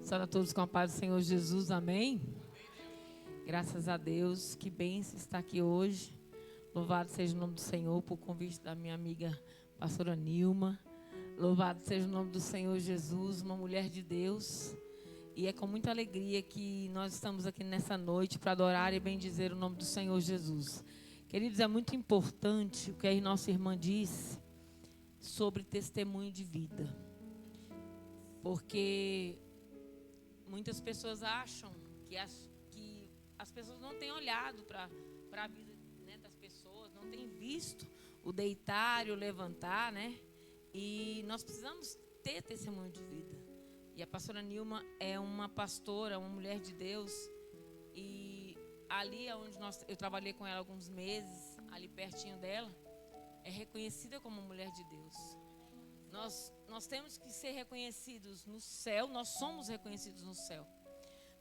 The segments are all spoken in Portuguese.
Saúde a todos com a paz do Senhor Jesus, amém? Graças a Deus, que bênção estar aqui hoje. Louvado seja o nome do Senhor por convite da minha amiga pastora Nilma. Louvado seja o nome do Senhor Jesus, uma mulher de Deus. E é com muita alegria que nós estamos aqui nessa noite para adorar e bendizer o nome do Senhor Jesus. Queridos, é muito importante o que a nossa irmã disse sobre testemunho de vida. Porque muitas pessoas acham que as pessoas não têm olhado para a vida, né, das pessoas, não têm visto o deitar e o levantar, né? E nós precisamos ter testemunho de vida. E a pastora Nilma é uma pastora, uma mulher de Deus. E ali onde eu trabalhei com ela alguns meses, ali pertinho dela, é reconhecida como mulher de Deus. Nós temos que ser reconhecidos no céu, nós somos reconhecidos no céu.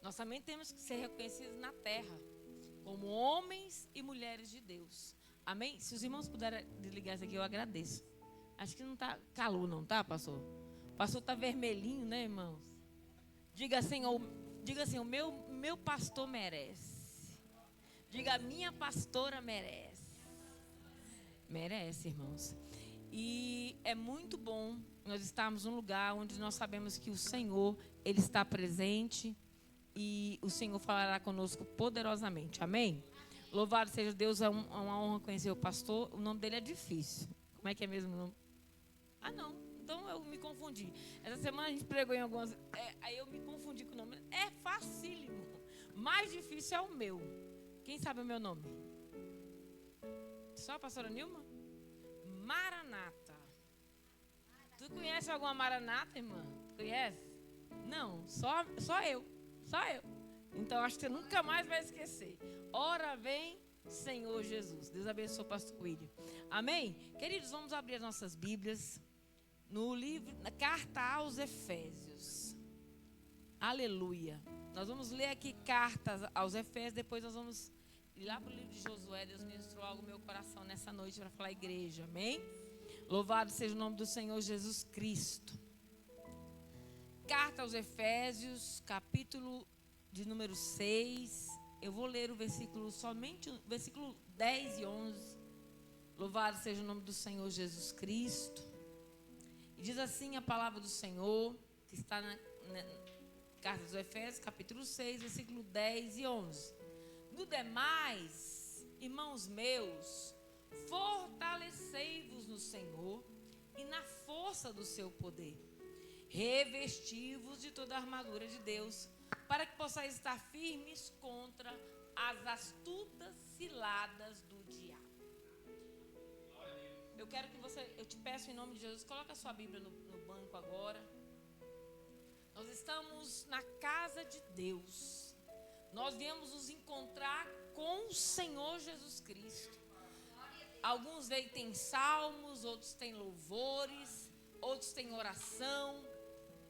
Nós também temos que ser reconhecidos na terra, como homens e mulheres de Deus. Amém? Se os irmãos puderem desligar isso aqui, eu agradeço. Acho que não está calor não, tá, pastor? O pastor está vermelhinho, né, irmãos? Diga assim, o meu pastor merece. Diga, a minha pastora merece. Merece, irmãos. E é muito bom nós estarmos num lugar onde nós sabemos que o Senhor, Ele está presente e o Senhor falará conosco poderosamente. Amém? Louvado seja Deus, é uma honra conhecer o pastor. O nome dele é difícil. Como é que é mesmo o nome? Ah, não. Então eu me confundi. Essa semana a gente pregou em algumas... aí eu me confundi com o nome. É facílimo. Mais difícil é o meu. Quem sabe o meu nome? Só a pastora Nilma? Maranata. Tu conhece alguma Maranata, irmã? Conhece? Não, só eu. Só eu. Então acho que você nunca mais vai esquecer. Ora vem, Senhor Jesus. Deus abençoe o pastor William. Amém? Queridos, vamos abrir as nossas Bíblias no livro, na carta aos Efésios. Aleluia. Nós vamos ler aqui cartas aos Efésios, depois nós vamos ir lá para o livro de Josué. Deus ministrou algo no meu coração nessa noite para falar igreja. Amém? Louvado seja o nome do Senhor Jesus Cristo. Carta aos Efésios, capítulo de número 6. Eu vou ler somente o versículo 10 e 11. Louvado seja o nome do Senhor Jesus Cristo. E diz assim a palavra do Senhor, que está na Carta aos Efésios, capítulo 6, versículo 10 e 11. No demais, irmãos meus, fortalecei-vos no Senhor e na força do seu poder. Revesti-vos de toda a armadura de Deus, para que possais estar firmes contra as astutas ciladas do diabo. Eu te peço em nome de Jesus, coloca a sua Bíblia no banco agora. Nós estamos na casa de Deus. Nós viemos nos encontrar com o Senhor Jesus Cristo. Alguns veem tem salmos, outros têm louvores, outros têm oração.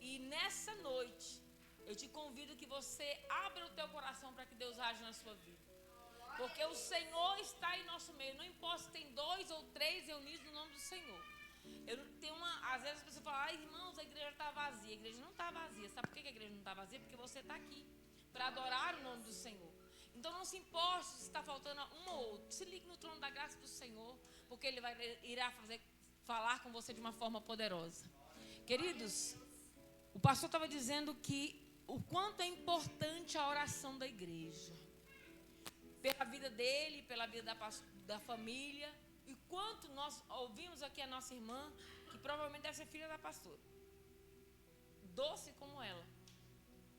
E nessa noite, eu te convido que você abra o teu coração para que Deus age na sua vida. Porque o Senhor está em nosso meio. Não importa se tem 2 ou 3 reunidos no nome do Senhor. Às vezes você fala, irmãos, a igreja está vazia. A igreja não está vazia. Sabe por que a igreja não está vazia? Porque você está aqui para adorar o nome do Senhor. Então não se importe se está faltando um ou outro. Se ligue no trono da graça do Senhor, porque Ele irá falar com você de uma forma poderosa. Queridos, o pastor estava dizendo que o quanto é importante a oração da igreja. Pela vida dele, pela vida da família. E quanto nós ouvimos aqui a nossa irmã, que provavelmente deve ser filha da pastora. Doce como ela.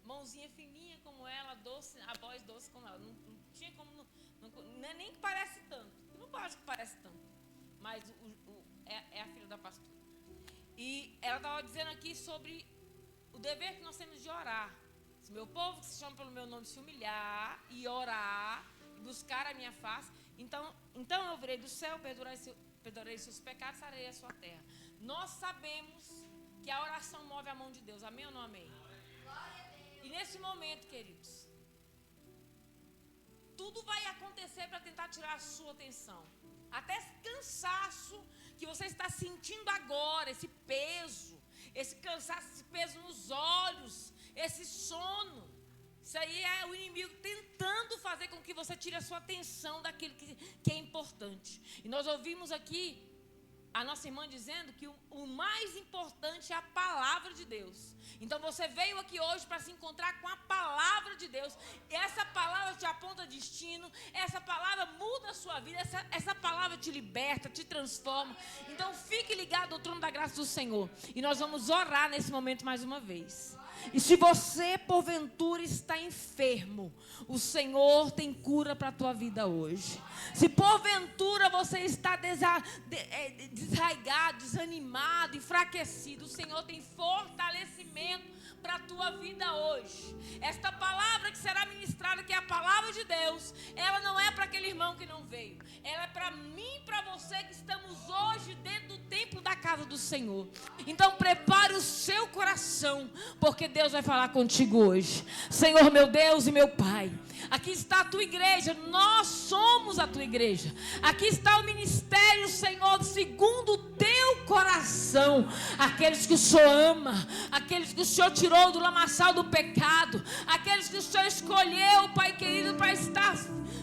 Mãozinha fininha como ela, doce, a voz doce como ela. Não tinha como, não é nem que parece tanto. Eu não acho que parece tanto. Mas é a filha da pastora. E ela estava dizendo aqui sobre o dever que nós temos de orar. Se meu povo que se chama pelo meu nome se humilhar e orar, e buscar a minha face, então eu virei do céu, perdoarei seus pecados, sarei a sua terra. Nós sabemos que a oração move a mão de Deus. Amém ou não amém? E nesse momento, queridos, tudo vai acontecer para tentar tirar a sua atenção. Até esse cansaço que você está sentindo agora, esse peso, esse cansaço, esse peso nos olhos, esse sono Isso aí é o inimigo tentando fazer com que você tire a sua atenção daquilo que é importante. E nós ouvimos aqui a nossa irmã dizendo que o mais importante é a palavra de Deus. Então você veio aqui hoje para se encontrar com a palavra de Deus. Essa palavra te aponta destino. Essa palavra muda a sua vida. Essa palavra te liberta, te transforma. Então fique ligado ao trono da graça do Senhor. E nós vamos orar nesse momento mais uma vez. E se você porventura está enfermo, o Senhor tem cura para a tua vida hoje. Se porventura você está desarraigado, desanimado, enfraquecido, o Senhor tem fortalecimento para a tua vida hoje. Esta palavra que será ministrada, que é a palavra de Deus, ela não é para aquele irmão que não veio. Ela é para mim e para você que estamos hoje dentro do templo da casa do Senhor. Então prepare o seu coração, porque Deus vai falar contigo hoje. Senhor, meu Deus e meu Pai, aqui está a tua igreja, nós somos a tua igreja. Aqui está o ministério, Senhor, segundo o teu coração. Aqueles que o Senhor ama, aqueles que o Senhor tirou do lamaçal do pecado, aqueles que o Senhor escolheu, Pai querido, para estar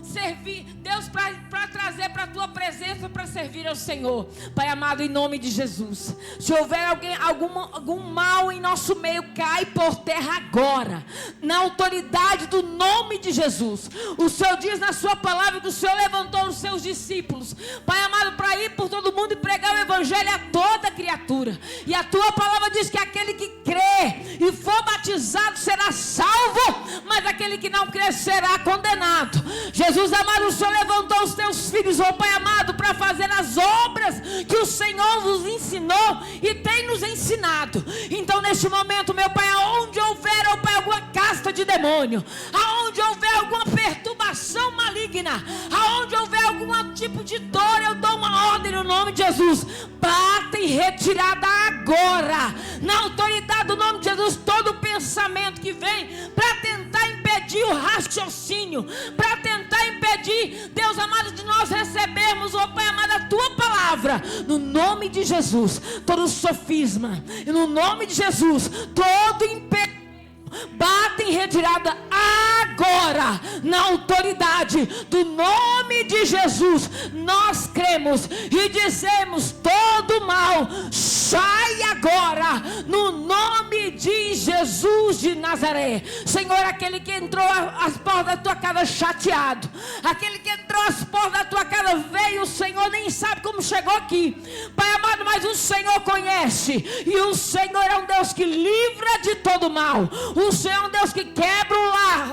servir, Deus, para trazer para a tua presença, para servir ao Senhor. Pai amado, em nome de Jesus, se houver algum mal em nosso meio, cai por terra agora, na autoridade do nome de Jesus. O Senhor diz na sua palavra que o Senhor levantou os seus discípulos, Pai amado, para ir por todo mundo e pregar o evangelho a toda criatura. E a tua palavra diz que aquele que crê e for batizado será salvo, mas aquele que não crê será condenado. Jesus amado, o Senhor levantou os teus filhos, ó Pai amado, para fazer as obras que o Senhor vos ensinou e tem nos ensinado. Então neste momento, meu Pai, aonde houver, ó Pai, alguma casta de demônio, aonde houver alguma perturbação maligna, aonde houver algum tipo de dor, eu dou uma ordem no nome de Jesus, bata em retirada agora, na autoridade do nome de Jesus, todo pensamento que vem para tentar impedir o raciocínio, para tentar impedir, Deus amado, de nós recebermos, ó Pai amado, a tua palavra, no nome de Jesus, todo sofisma, e no nome de Jesus, todo impedimento, bata em retirada agora, na autoridade do nome de Jesus. Nós cremos e dizemos: todo mal sai agora, no nome de Jesus de Nazaré. Senhor, aquele que entrou às portas da tua casa chateado, aquele que entrou às portas da tua casa veio, o Senhor nem sabe como chegou aqui, Pai amado, mas o Senhor conhece, e o Senhor é um Deus que livra de todo mal. O Senhor é um Deus que quebra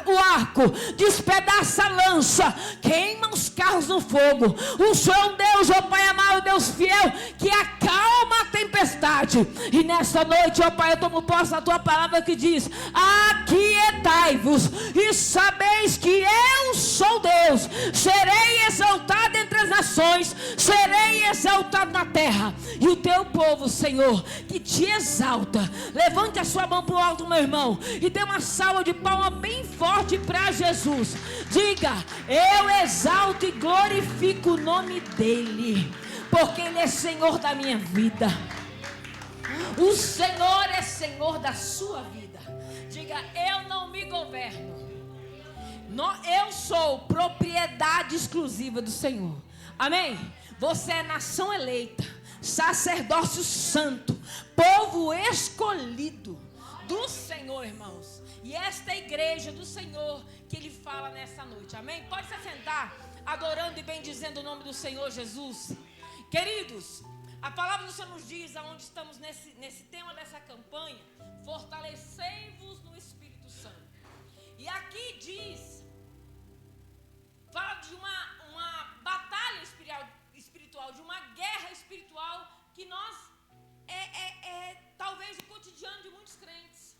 o arco, despedaça a lança, queima os carros no fogo. O Senhor é um Deus, ó Pai amado, Deus fiel, que acalma a tempestade. E nessa noite, ó Pai, eu tomo posse da tua palavra que diz: aquietai-vos e sabeis que eu sou Deus. Serei exaltado entre as nações, serei exaltado na terra. E o teu povo, Senhor, que te exalta, levante a sua mão para o alto, meu irmão, e dê uma salva de palma bem forte para Jesus. Diga: eu exalto e glorifico o nome dele, porque ele é Senhor da minha vida. O Senhor é Senhor da sua vida. Diga: eu não me governo, eu sou propriedade exclusiva do Senhor. Amém? Você é nação eleita, sacerdócio santo, povo escolhido do Senhor, irmãos. E esta é a igreja do Senhor que Ele fala nessa noite. Amém? Pode se sentar, adorando e bendizendo o nome do Senhor Jesus. Queridos, a palavra do Senhor nos diz, aonde estamos nesse tema dessa campanha: fortalecei-vos no Espírito Santo. E aqui diz, fala de uma batalha espiritual, de uma guerra espiritual que nós talvez o cotidiano de muitos crentes.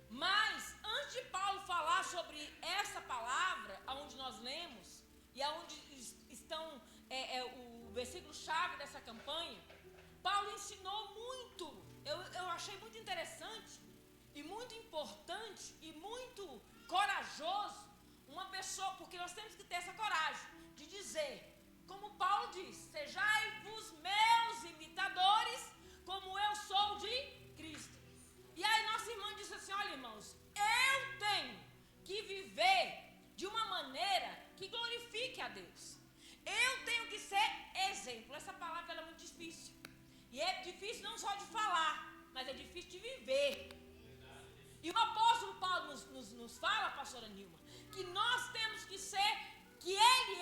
Mas antes de Paulo falar sobre essa palavra, aonde nós lemos e aonde estão o versículo-chave dessa campanha, Paulo ensinou muito. Eu achei muito interessante e muito importante e muito corajoso uma pessoa, porque nós temos que ter essa coragem de dizer, como Paulo diz: sejai-vos meus imitadores, como eu sou de Cristo. E aí nossa irmã disse assim: olha, irmãos, eu tenho que só de falar, mas é difícil de viver. E o apóstolo Paulo nos fala, pastora Nilma, que nós temos que ser, que ele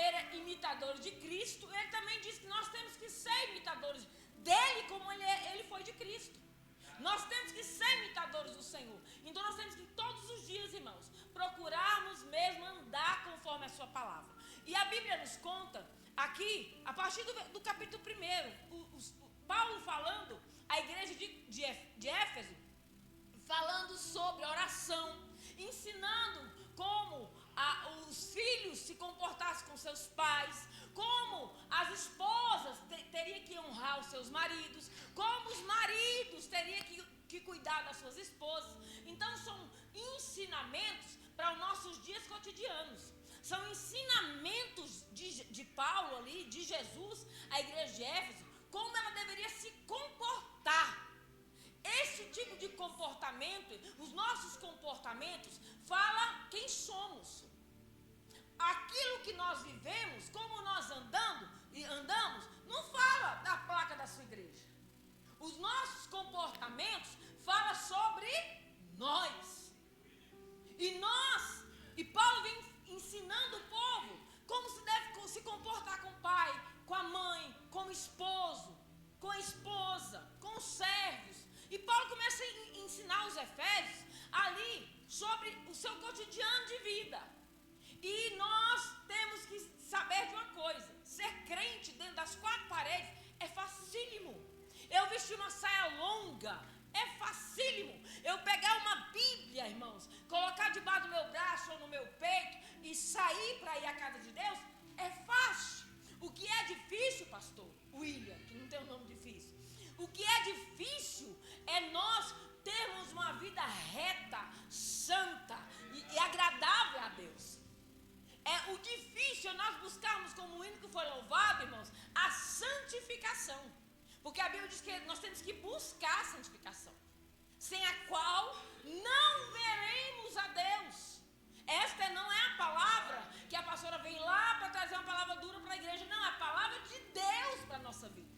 era imitador de Cristo. Ele também diz que nós temos que ser imitadores dele, como ele foi de Cristo. Nós temos que ser imitadores do Senhor. Então nós temos que todos os dias, irmãos, procurarmos mesmo andar conforme a sua palavra. E a Bíblia nos conta aqui, a partir do capítulo 1, Paulo falando à igreja de Éfeso, falando sobre oração, ensinando como os filhos se comportassem com seus pais, como as esposas teriam que honrar os seus maridos, como os maridos teriam que cuidar das suas esposas. Então são ensinamentos para os nossos dias cotidianos. São ensinamentos de Paulo ali, de Jesus, à igreja de Éfeso, como ela deveria se comportar. Esse tipo de comportamento, os nossos comportamentos, fala quem somos. Aquilo que nós vivemos, como nós andamos, não fala da placa da sua igreja. Os nossos comportamentos falam sobre nós. E Paulo vem ensinando o povo como se deve se comportar com o pai, com a mãe, com o esposo, com a esposa, com os servos. E Paulo começa a ensinar os efésios ali sobre o seu cotidiano de vida. E nós temos que saber de uma coisa: ser crente dentro das 4 paredes é facílimo. Eu vestir uma saia longa é facílimo. Eu pegar uma Bíblia, irmãos, colocar debaixo do meu braço ou no meu peito e sair para ir à casa de Deus é fácil. O que é difícil, pastor William, que não tem um nome difícil, o que é difícil é nós termos uma vida reta, santa e agradável a Deus. O difícil é nós buscarmos, como o hino que foi louvado, irmãos, a santificação. Porque a Bíblia diz que nós temos que buscar a santificação, sem a qual não veremos a Deus. Esta não é a palavra que a pastora vem lá para trazer uma palavra dura para a igreja. Não, é a palavra de Deus para a nossa vida.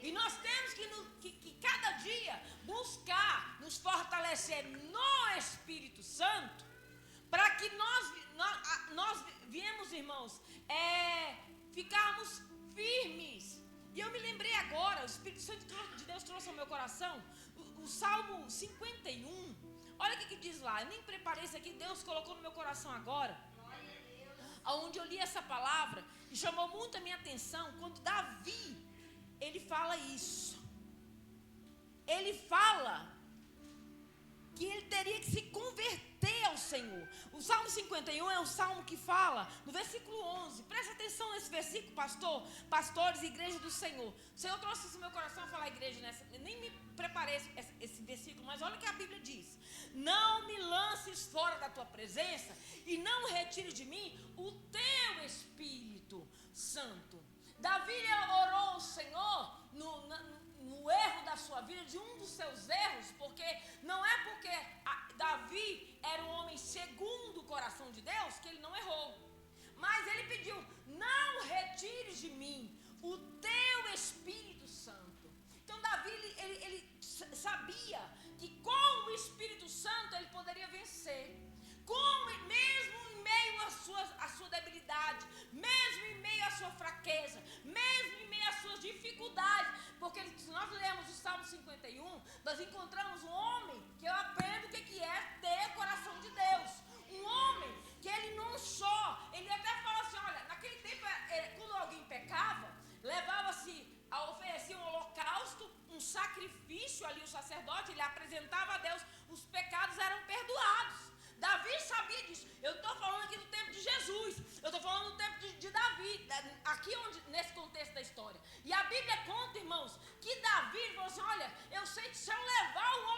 E nós temos que cada dia buscar nos fortalecer no Espírito Santo, para que nós viemos, irmãos, ficarmos firmes. E eu me lembrei agora, o Espírito Santo de Deus trouxe ao meu coração o Salmo 51. Olha o que diz lá. Eu nem preparei isso aqui, Deus colocou no meu coração agora. Onde eu li essa palavra e chamou muito a minha atenção quando Davi, ele fala isso. Ele fala que ele teria que se converter ao Senhor. O Salmo 51 é um salmo que fala, no versículo 11, presta atenção nesse versículo, pastores e igreja do Senhor. O Senhor trouxe isso no meu coração a falar igreja nessa, eu nem me preparei esse versículo, mas olha o que a Bíblia diz: não me lances fora da tua presença e não retire de mim o teu Espírito Santo. Davi orou ao Senhor no erro da sua vida, de um dos seus erros, porque não é porque Davi era um homem segundo o coração de Deus que ele não errou, mas ele pediu: não retires de mim o teu Espírito Santo. Então Davi ele sabia que com o Espírito Santo ele poderia vencer, mesmo em meio à sua debilidade, mesmo em meio à sua fraqueza, mesmo em meio às suas dificuldades. Porque se nós lermos o Salmo 51, nós encontramos um homem que eu aprendo o que é ter o coração de Deus. Um homem que ele não só, ele até fala assim: olha, naquele tempo, quando alguém pecava, levava-se a oferecer um holocausto, um sacrifício ali, o sacerdote, ele apresentava a Deus, os pecados eram perdoados. Davi sabia disso. Eu estou falando aqui do tempo de Jesus, eu estou falando do tempo de Davi, aqui nesse contexto da história. E a Bíblia conta, irmãos, que Davi falou assim: olha, eu sei que se eu levar um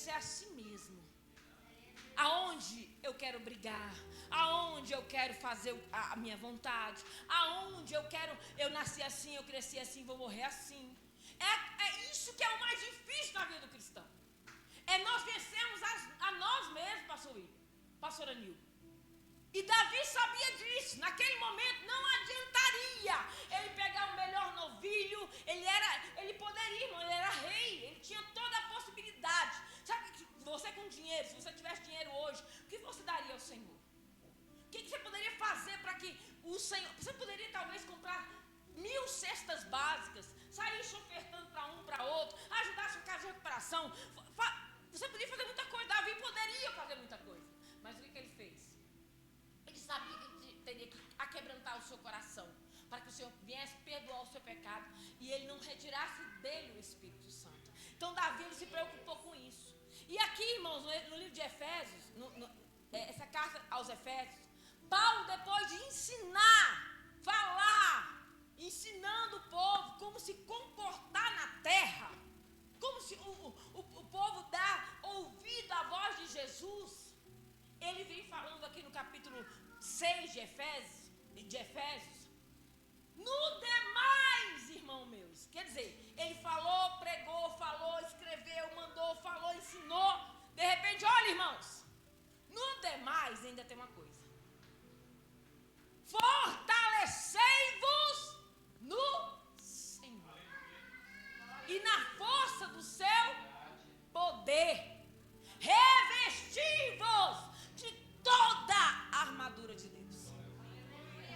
ser assim mesmo. Aonde eu quero brigar, aonde eu quero fazer a minha vontade, aonde eu nasci assim, eu cresci assim, vou morrer assim. É isso que é o mais difícil na vida do cristão. É nós vencermos a nós mesmos, pastor William, pastora Nil. E Davi sabia disso. Naquele momento não adiantaria ele pegar o melhor novilho. Ele poderia, irmão, ele era rei. Ele tinha toda a possibilidade. Sabe, você com dinheiro, se você tivesse dinheiro hoje, o que você daria ao Senhor? O que você poderia fazer para que o Senhor... Você poderia talvez comprar 1000 cestas básicas, sair se ofertando para um, para outro, ajudar a sua casa de recuperação. Você poderia fazer muita coisa. Davi poderia fazer muita coisa. Mas o que ele fez? Ele sabia que ele teria que aquebrantar o seu coração, para que o Senhor viesse perdoar o seu pecado e ele não retirasse dele o Espírito Santo. Então Davi, ele se preocupou com isso. E aqui, irmãos, no livro de Efésios, essa carta aos Efésios, Paulo, depois de ensinar, falar, ensinando o povo como se comportar na terra, como se o povo dá ouvido à voz de Jesus, ele vem falando aqui no capítulo 6 de Efésios, no demais, irmão meus, quer dizer, ele falou, pregou, falou, escreveu, mandou, falou, ensinou, de repente, olha, irmãos, no demais ainda tem uma coisa: fortalecei-vos no Senhor e na força do seu poder, revesti-vos de toda a armadura de Deus.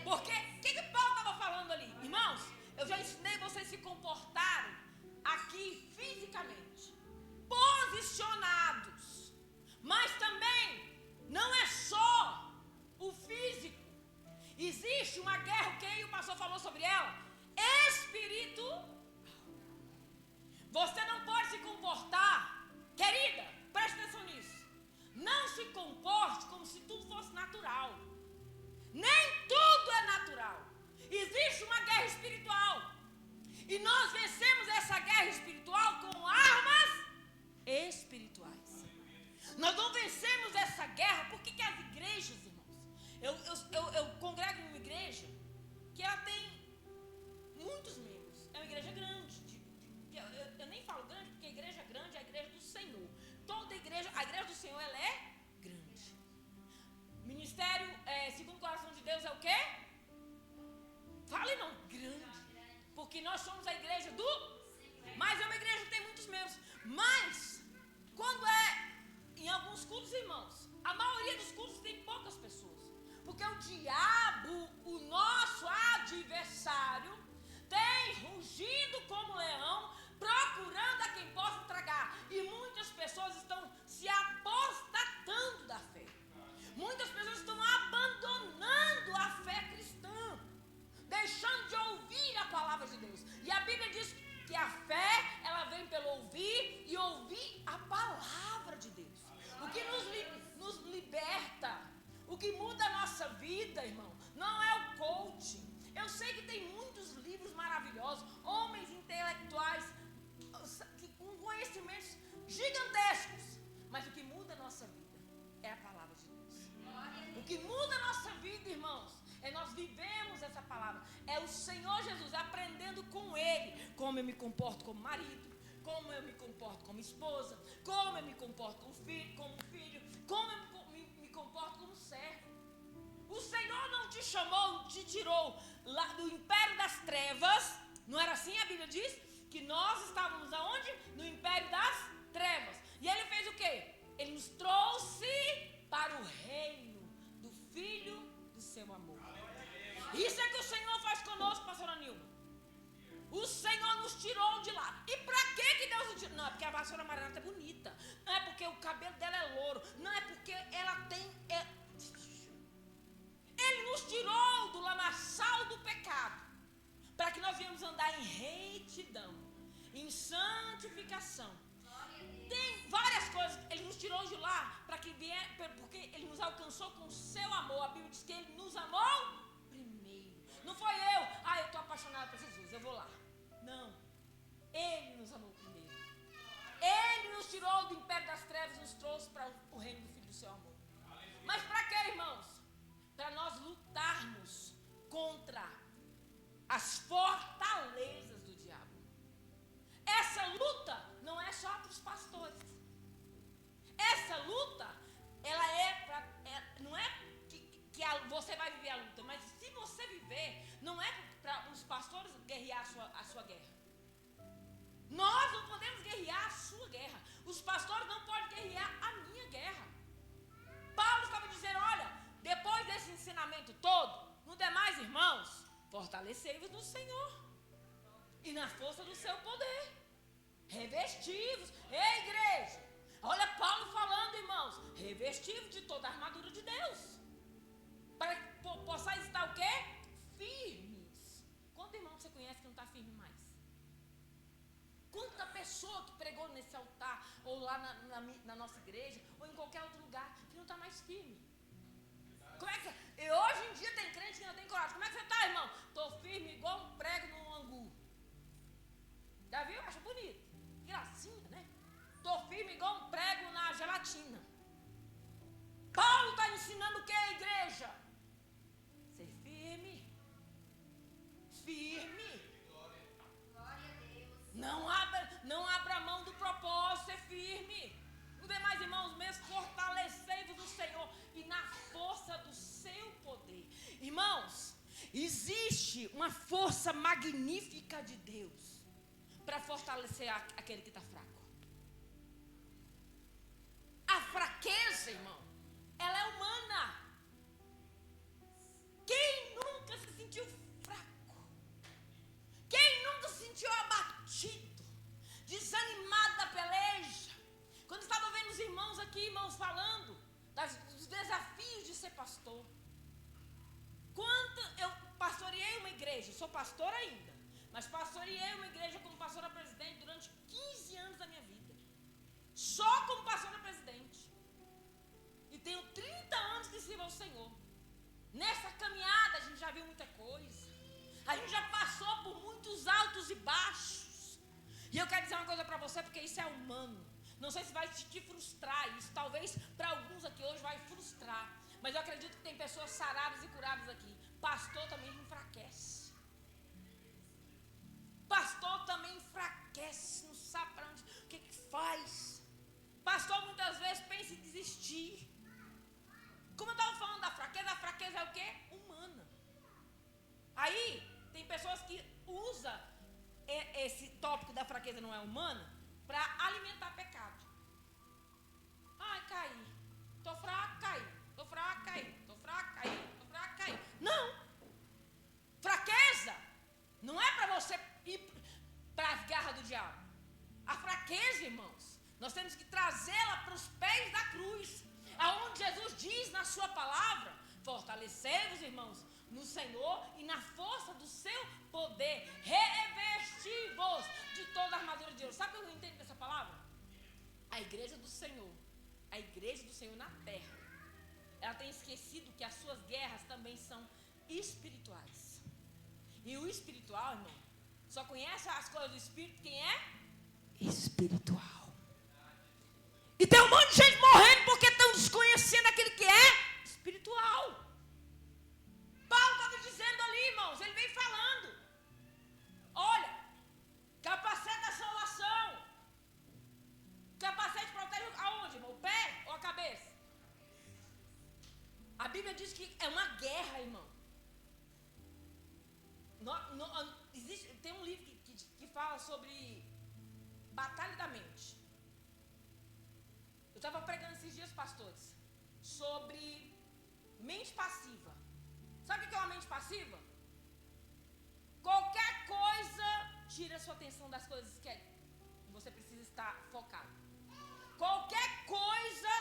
Porque o que Paulo estava falando ali? Irmãos, eu já ensinei vocês se comportarem aqui fisicamente, posicionados, mas também não é só o físico. Existe uma guerra, quem o pastor falou sobre ela? Espiritual. Você não pode se comportar, querida, preste atenção nisso. Não se comporte como se tudo fosse natural. Nem tudo é natural. Existe uma guerra espiritual. E nós vencemos essa guerra espiritual com armas espirituais. Nós não vencemos essa guerra. Por que as igrejas, irmãos? Eu congrego em uma igreja que ela tem muitos membros. É uma igreja grande. Eu nem falo grande porque a igreja grande é a igreja do Senhor. Toda igreja, a igreja do Senhor, ela é grande. Ministério, segundo o coração de Deus, é o quê? Fala, irmão, grande. Porque nós somos a igreja do... Mas é uma igreja que tem muitos membros. Mas, quando em alguns cultos, irmãos, a maioria dos cultos tem poucas pessoas. Porque o diabo, o nosso adversário, tem rugido como leão, procurando a quem possa tragar. E muitas pessoas estão se apostatando da fé. Muitas pessoas estão abandonando a fé cristã, deixando de ouvir a palavra de Deus. E a Bíblia diz que a fé, ela vem pelo ouvir e ouvir a palavra de Deus. O que nos liberta, o que muda a nossa vida, irmão, não é o coaching. Eu sei que tem muitos livros maravilhosos, homens intelectuais com conhecimentos gigantescos, mas o que muda a nossa vida é a palavra de Deus. O que muda a nossa vida, irmãos, é nós vivemos essa palavra. É o Senhor Jesus, aprendendo com Ele como eu me comporto como marido, como eu me comporto como esposa, como eu me comporto como filho, como eu me comporto como servo. O Senhor não te chamou, te tirou lá do império das trevas. Não era assim? A Bíblia diz que nós estávamos aonde? No império das trevas. E Ele fez o quê? Ele nos trouxe para o reino do Filho do seu amor. Isso é que o Senhor faz conosco, pastora Nilma. O Senhor nos tirou de lá. E pra que Deus nos tirou? Não é porque a pastora Maranata é bonita. Não é porque o cabelo dela é louro. Não é porque ela tem... Ele nos tirou do lamaçal do pecado, para que nós viemos andar em retidão, em santificação. Tem várias coisas. Ele nos tirou de lá para que porque Ele nos alcançou com o seu amor. A Bíblia diz que Ele nos amou primeiro. Não foi eu estou apaixonada por Jesus, eu vou lá. Não, Ele nos amou primeiro. Ele nos tirou do império das trevas trouxe para o reino do Filho do seu amor. Mas para quê, irmãos? Para nós lutarmos contra as fortalezas do diabo. Essa luta não é só para os pastores. Essa luta, ela não é que você vai viver a luta, mas se você viver, não é para os pastores guerrear a sua guerra. Nós não podemos guerrear a sua guerra. Os pastores não podem guerrear a minha guerra. Paulo estava dizendo, olha, depois desse ensinamento todo, no demais, irmãos, fortalecei-vos no Senhor e na força do seu poder. Revestivos. Ei, igreja, olha Paulo falando, irmãos, revestivos de toda a armadura de Deus, para que possais estar o quê? Firmes. Quanto irmão você conhece que não está firme mais? Quanta pessoa que pregou nesse altar, ou lá na nossa igreja, ou em qualquer outro lugar, que não está mais firme. Como é que e hoje em dia tem crente que não tem coragem. Como é que você está, irmão? Estou firme igual um prego no angu. Já viu? Acha bonito. Gracinha, né? Estou firme igual um prego na gelatina. Paulo está ensinando o que, igreja? Ser firme. Firme. Não abra mão do propósito, ser firme. Os demais irmãos mesmo, fortalecei-vos no Senhor e na força do seu poder. Irmãos, existe uma força magnífica de Deus para fortalecer aquele que está fraco. A fraqueza, irmão, ela é humana. Quem nunca se sentiu fraco? Quem nunca se sentiu abatido, desanimado da peleja? Quando estava vendo os irmãos aqui, irmãos, falando dos desafios de ser pastor. Eu pastoreei uma igreja, sou pastor ainda, mas pastoreei uma igreja como pastora presidente durante 15 anos da minha vida. Só como pastora presidente. E tenho 30 anos que sirvo ao Senhor. Nessa caminhada a gente já viu muita coisa. A gente já passou por muitos altos e baixos. E eu quero dizer uma coisa para você, porque isso é humano. Não sei se vai te frustrar isso. Talvez para alguns aqui hoje vai frustrar. Mas eu acredito que tem pessoas saradas e curadas aqui. Pastor também enfraquece. Pastor também enfraquece. Não sabe para onde, o que faz. Pastor muitas vezes pensa em desistir. Como eu estava falando da fraqueza, a fraqueza é o quê? Humana. Aí, tem pessoas que usam esse tópico da fraqueza não é humana para alimentar pecado. Ai, caí. Tô fraco, caí. Tô fraco, caí. Tô fraco, caí. Tô fraco, caí. Não. Fraqueza não é para você ir para as garras do diabo. A fraqueza, irmãos, nós temos que trazê-la para os pés da cruz. Aonde Jesus diz na sua palavra, fortalecei-vos, irmãos, no Senhor e na força do seu poder. Revesti-vos de toda a armadura de Deus. Sabe o que eu entendo dessa palavra? A igreja do Senhor, a igreja do Senhor na terra, ela tem esquecido que as suas guerras também são espirituais. E o espiritual, irmão, só conhece as coisas do espírito quem é espiritual. E tem um monte de gente morrendo porque estão desconhecendo aquele que é espiritual. Paulo estava dizendo ali, irmãos, ele vem falando. Olha, capacete da salvação. Capacete protege aonde, irmão? O pé ou a cabeça? A Bíblia diz que é uma guerra, irmão. Tem um livro que fala sobre batalha da mente. Eu estava pregando esses dias, pastores, sobre mente passiva. Sabe o que é uma mente passiva? Qualquer coisa tira a sua atenção das coisas que você precisa estar focado. Qualquer coisa,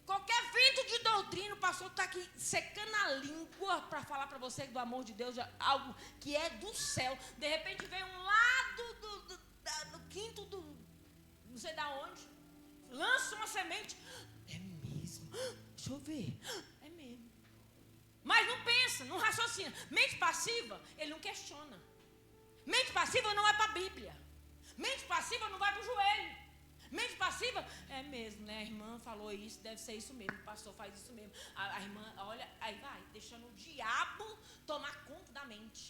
qualquer vento de doutrina, o pastor está aqui secando a língua para falar para você do amor de Deus, algo que é do céu. De repente vem um lado do quinto do não sei da onde, lança uma semente. É mesmo? Deixa eu ver. É mesmo. Mas não pensa, não raciocina. Mente passiva, ele não questiona. Mente passiva não é para a Bíblia. Mente passiva não vai para o joelho. Mente passiva, é mesmo, né? A irmã falou isso, deve ser isso mesmo. O pastor faz isso mesmo. A irmã, olha, aí vai, deixando o diabo tomar conta da mente.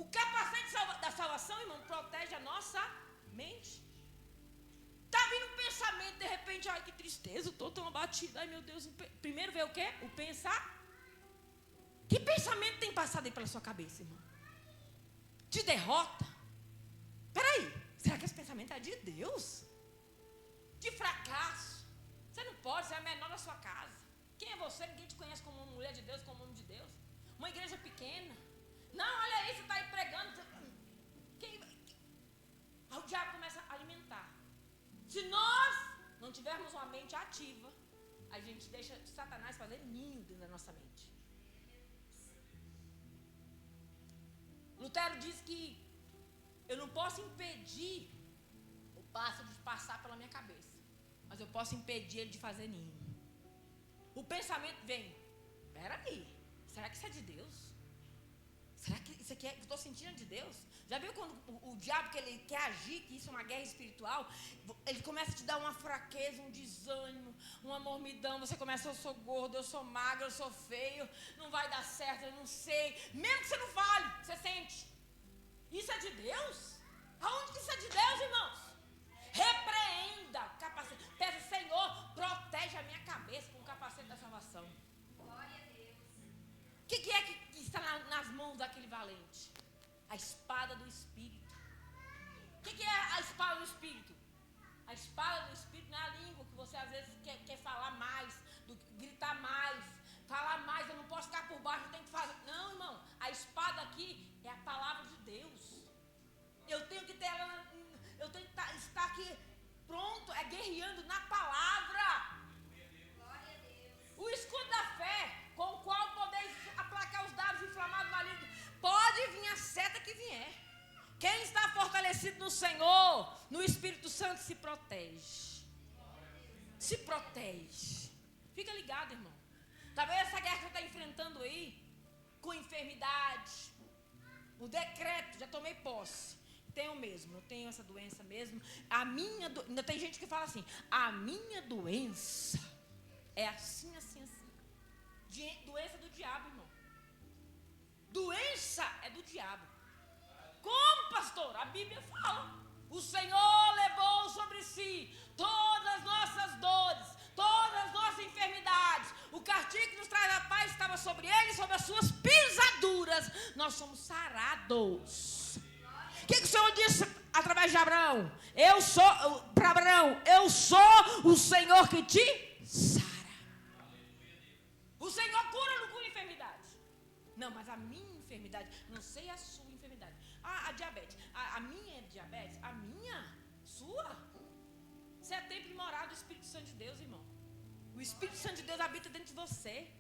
O capacete da salvação, irmão, protege a nossa mente. Tá vindo um pensamento, de repente, ai, que tristeza, eu tô tão abatido. Ai, meu Deus, primeiro vê o quê? O pensar. Que pensamento tem passado aí pela sua cabeça, irmão? De derrota? Peraí, será que esse pensamento é de Deus? De fracasso? Você não pode, você é a menor da sua casa. Quem é você? Ninguém te conhece como uma mulher de Deus, como um homem de Deus. Uma igreja pequena. Não, olha aí, você está aí pregando. Aí o diabo começa a alimentar. Se nós não tivermos uma mente ativa, a gente deixa Satanás fazer ninho dentro da nossa mente. Lutero diz que eu não posso impedir o pássaro de passar pela minha cabeça, mas eu posso impedir ele de fazer ninho. O pensamento vem, peraí, será que isso é de Deus? Será que isso aqui é que eu estou sentindo de Deus? Já viu quando o diabo que ele quer agir, que isso é uma guerra espiritual, ele começa a te dar uma fraqueza, um desânimo, uma mormidão, você começa, eu sou gordo, eu sou magro, eu sou feio, não vai dar certo, eu não sei. Mesmo que você não fale, você sente. Isso é de Deus? Aonde que isso é de Deus, irmãos? Repreenda, capacete. Peça, Senhor, protege a minha cabeça com o capacete da salvação. Glória a Deus. O que é que está nas mãos daquele valente? A espada do Espírito. O que é a espada do Espírito? A espada do Espírito não é a língua que você às vezes quer falar mais, gritar mais, falar mais, eu não posso ficar por baixo, eu tenho que fazer. Não, irmão, a espada aqui é a palavra de Deus. Eu tenho que ter ela, eu tenho que estar aqui pronto, guerreando na palavra. Glória a Deus. O escudo da fé, com o qual podeis aplacar os dados inflamados malignos. Pode vir a seta que vier. Quem está fortalecido no Senhor, no Espírito Santo, se protege. Se protege. Fica ligado, irmão. Talvez essa guerra que você está enfrentando aí, com enfermidade, o decreto, já tomei posse. Tenho mesmo, eu tenho essa doença mesmo. Ainda tem gente que fala assim, a minha doença é assim, assim, assim. Doença do diabo, irmão. Doença é do diabo. Como, pastor? A Bíblia fala. O Senhor levou sobre si todas as nossas dores, todas as nossas enfermidades. O castigo que nos traz a paz estava sobre ele, sobre as suas pisaduras. Nós somos sarados. O que o Senhor disse através de Abraão? Para Abraão, eu sou o Senhor que te sara. O Senhor cura ou não cura enfermidade? Não, mas a minha enfermidade, não sei a sua enfermidade. A diabetes, a minha é diabetes, a minha, sua. Você é templo e morada do Espírito Santo de Deus, irmão. O Espírito Santo de Deus habita dentro de você.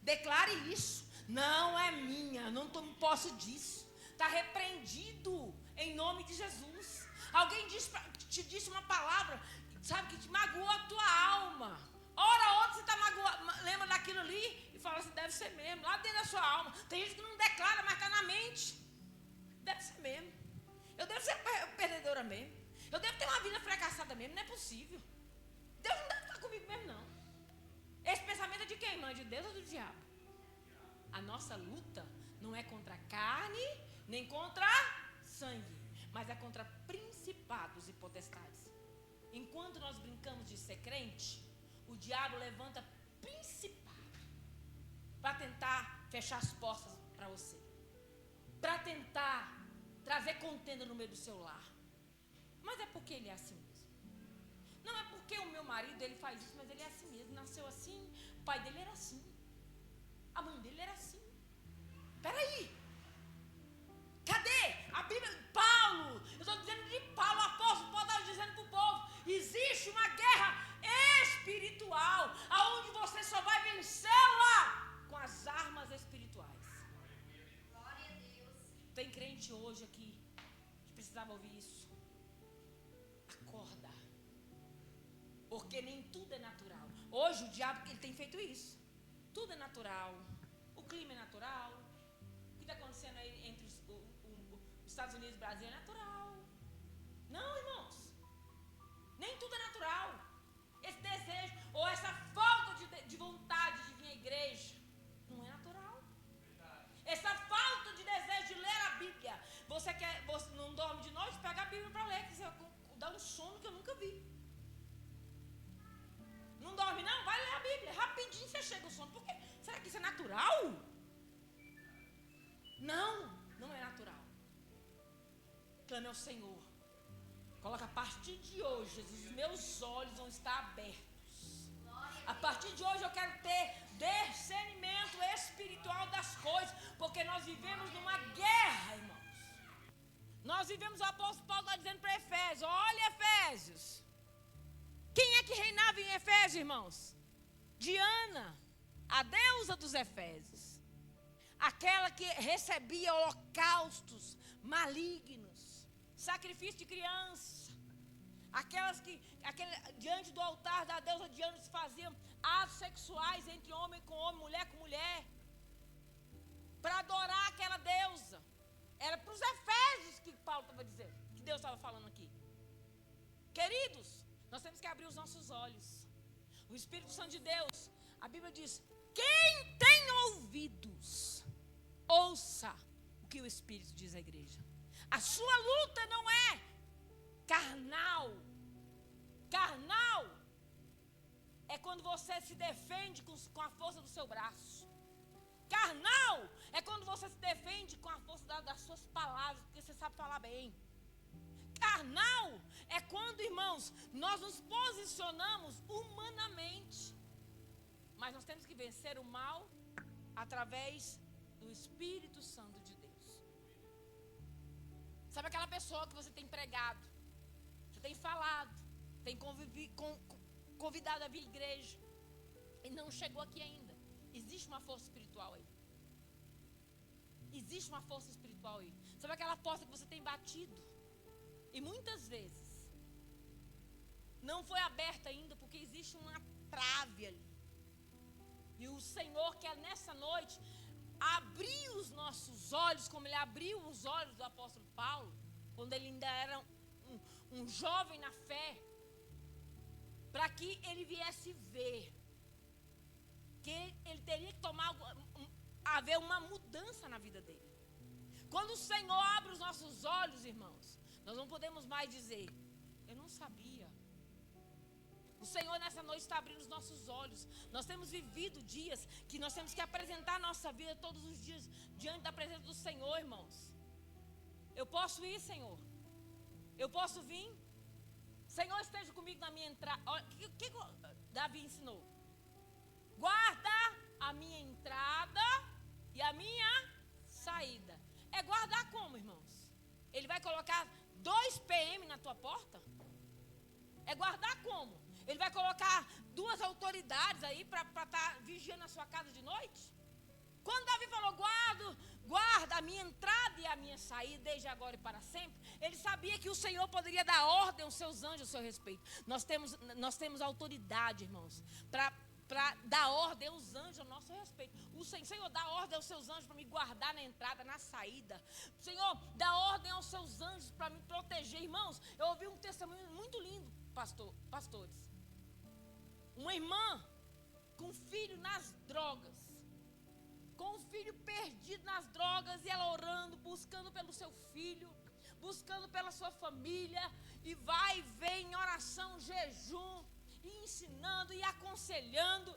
Declare isso. Não é minha, não tomo posse disso. Está repreendido em nome de Jesus. Alguém te disse uma palavra, sabe, que te magoou a tua alma. Ora outra, você está magoado, lembra daquilo ali e fala assim, deve ser mesmo, lá dentro da sua alma. Tem gente que não declara, mas está na mente. Deve ser mesmo. Eu devo ser perdedora mesmo. Eu devo ter uma vida fracassada mesmo, não é possível. Deus não deve estar comigo mesmo, não. Esse pensamento é de quem, irmã? De Deus ou do diabo? A nossa luta não é contra a carne, nem contra sangue, mas é contra principados e potestades. Enquanto nós brincamos de ser crente, o diabo levanta principado para tentar fechar as portas para você, para tentar trazer contenda no meio do seu lar. Mas é porque ele é assim mesmo. Não é porque o meu marido ele faz isso, mas ele é assim mesmo. Nasceu assim, o pai dele era assim, a mãe dele era assim. Peraí, cadê a Bíblia? Paulo, eu estou dizendo de Paulo, o apóstolo Paulo estava dizendo para o povo: existe uma guerra espiritual, aonde você só vai vencê-la com as armas espirituais. Glória a Deus. Tem crente hoje aqui que precisava ouvir isso. Acorda, porque nem tudo é natural. Hoje o diabo ele tem feito isso. Tudo é natural, o clima é natural, o que está acontecendo aí entre os Estados Unidos e o Brasil é natural. Não, irmãos, nem você não dorme de noite, pega a Bíblia para ler, que você dá um sono que eu nunca vi. Não dorme não? Vai ler a Bíblia, rapidinho você chega ao sono. Por quê? Será que isso é natural? Não é natural. Clame ao Senhor. Coloca, a partir de hoje, os meus olhos vão estar abertos. A partir de hoje eu quero ter discernimento espiritual das coisas, porque nós vivemos numa guerra, irmãos. Nós vivemos, o apóstolo Paulo está dizendo para Efésios, olha Efésios. Quem é que reinava em Efésios, irmãos? Diana, a deusa dos Efésios. Aquela que recebia holocaustos malignos, sacrifício de criança. Diante do altar da deusa Diana se faziam atos sexuais entre homem com homem, mulher com mulher, para adorar aquela deusa. Era para os Efésios que Paulo estava dizendo, que Deus estava falando aqui. Queridos, nós temos que abrir os nossos olhos. O Espírito Santo de Deus, a Bíblia diz, quem tem ouvidos, ouça o que o Espírito diz à igreja. A sua luta não é carnal. Carnal é quando você se defende com a força do seu braço. Carnal é quando você se defende com a força das suas palavras, porque você sabe falar bem. Carnal é quando, irmãos, nós nos posicionamos humanamente. Mas nós temos que vencer o mal através do Espírito Santo de Deus. Sabe aquela pessoa que você tem pregado, você tem falado, tem convidado a vir à igreja e não chegou aqui ainda? Existe uma força espiritual aí. Existe uma força espiritual aí. Sabe aquela porta que você tem batido? E muitas vezes não foi aberta ainda porque existe uma trave ali. E o Senhor quer nessa noite abrir os nossos olhos, como Ele abriu os olhos do apóstolo Paulo, quando ele ainda era um jovem na fé, para que ele viesse ver que ele teria que haver uma mudança na vida dele. Quando o Senhor abre os nossos olhos, irmãos, nós não podemos mais dizer, eu não sabia. O Senhor nessa noite está abrindo os nossos olhos. Nós temos vivido dias que nós temos que apresentar a nossa vida todos os dias diante da presença do Senhor, irmãos. Eu posso ir, Senhor? Eu posso vir? Senhor, esteja comigo na minha entrada. O que Davi ensinou? Guarda a minha entrada e a minha saída. É guardar como, irmãos? Ele vai colocar 2 PM na tua porta? É guardar como? Ele vai colocar 2 autoridades aí para estar vigiando a sua casa de noite? Quando Davi falou, guarda a minha entrada e a minha saída, desde agora e para sempre, ele sabia que o Senhor poderia dar ordem aos seus anjos a seu respeito. Nós temos autoridade, irmãos, para dar ordem aos anjos a nosso respeito. O Senhor dá ordem aos seus anjos para me guardar na entrada, na saída. O Senhor dá ordem aos seus anjos para me proteger. Irmãos, eu ouvi um testemunho muito lindo, pastores. Uma irmã com um filho nas drogas, com um filho perdido nas drogas, e ela orando, buscando pelo seu filho, buscando pela sua família, e vai e vem em oração, jejum, e ensinando e aconselhando,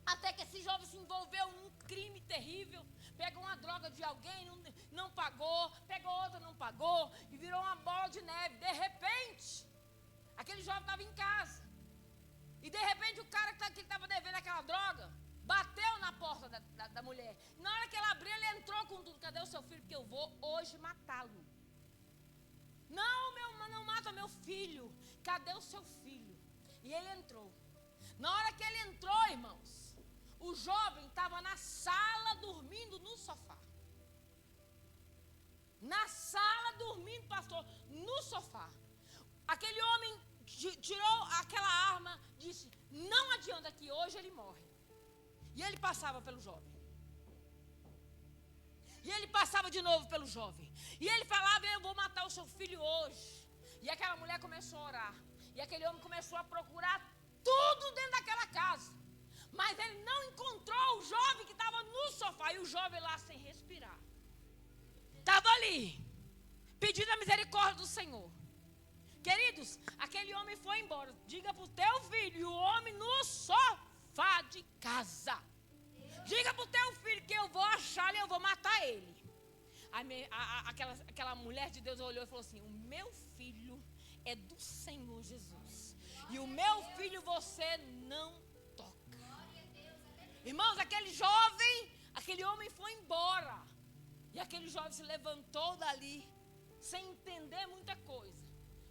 até que esse jovem se envolveu num crime terrível, pegou uma droga de alguém, não pagou, pegou outra, não pagou, e virou uma bola de neve. De repente, aquele jovem estava em casa, e de repente o cara que estava devendo aquela droga, bateu na porta da mulher. Na hora que ela abriu, ele entrou com tudo. Cadê o seu filho? Porque eu vou hoje matá-lo. Não mata meu filho. Cadê o seu filho? E ele entrou. Na hora que ele entrou, irmãos, o jovem estava na sala dormindo no sofá. Na sala dormindo, pastor, no sofá. Aquele homem tirou aquela arma, disse, não adianta que hoje ele morre. E ele passava pelo jovem. E ele passava de novo pelo jovem. E ele falava, eu vou matar o seu filho hoje. E aquela mulher começou a orar. E aquele homem começou a procurar tudo dentro daquela casa. Mas ele não encontrou o jovem que estava no sofá. E o jovem lá sem respirar. Estava ali. pedindo a misericórdia do Senhor. Queridos, aquele homem foi embora. Diga para o teu filho, e o homem no sofá de casa. Diga para o teu filho que eu vou achar e eu vou matar ele. Aquela mulher de Deus olhou e falou assim: o meu filho é do Senhor Jesus. E o meu filho você não toca. Irmãos, aquele jovem, aquele homem foi embora. E aquele jovem se levantou dali, sem entender muita coisa.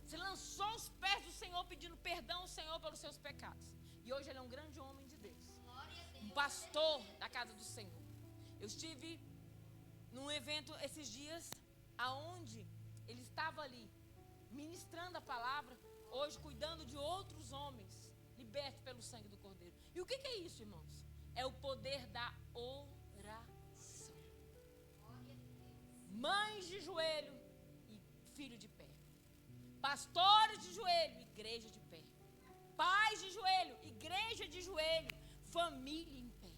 Se lançou aos pés do Senhor, pedindo perdão ao Senhor pelos seus pecados. E hoje ele é um grande homem de Deus. Um pastor da casa do Senhor. Eu estive num evento esses dias, aonde ele estava ali, ministrando a palavra, hoje cuidando de outros homens, libertos pelo sangue do Cordeiro. E o que é isso, irmãos? É o poder da oração. Mães de joelho e filho de pé. Pastores de joelho, igreja de pé. Pais de joelho, igreja de joelho. Família em pé.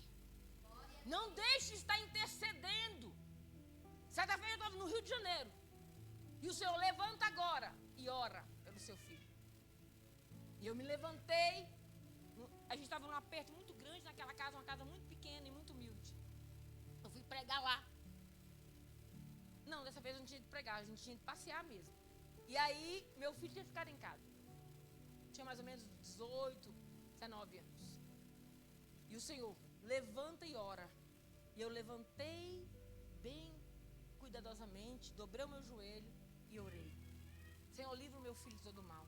Não deixe de estar intercedendo. Certa vez eu estava no Rio de Janeiro. E o Senhor levanta agora e ora pelo seu filho. E eu me levantei. A gente estava num aperto muito grande naquela casa, uma casa muito pequena e muito humilde. Eu fui pregar lá. Não, dessa vez eu não tinha ido pregar, a gente tinha ido passear mesmo. E aí, meu filho tinha ficado em casa. Tinha mais ou menos 18, 19 anos. E o Senhor levanta e ora. E eu levantei bem cuidadosamente, dobrei o meu joelho e orei. Senhor, livra o meu filho de todo mal.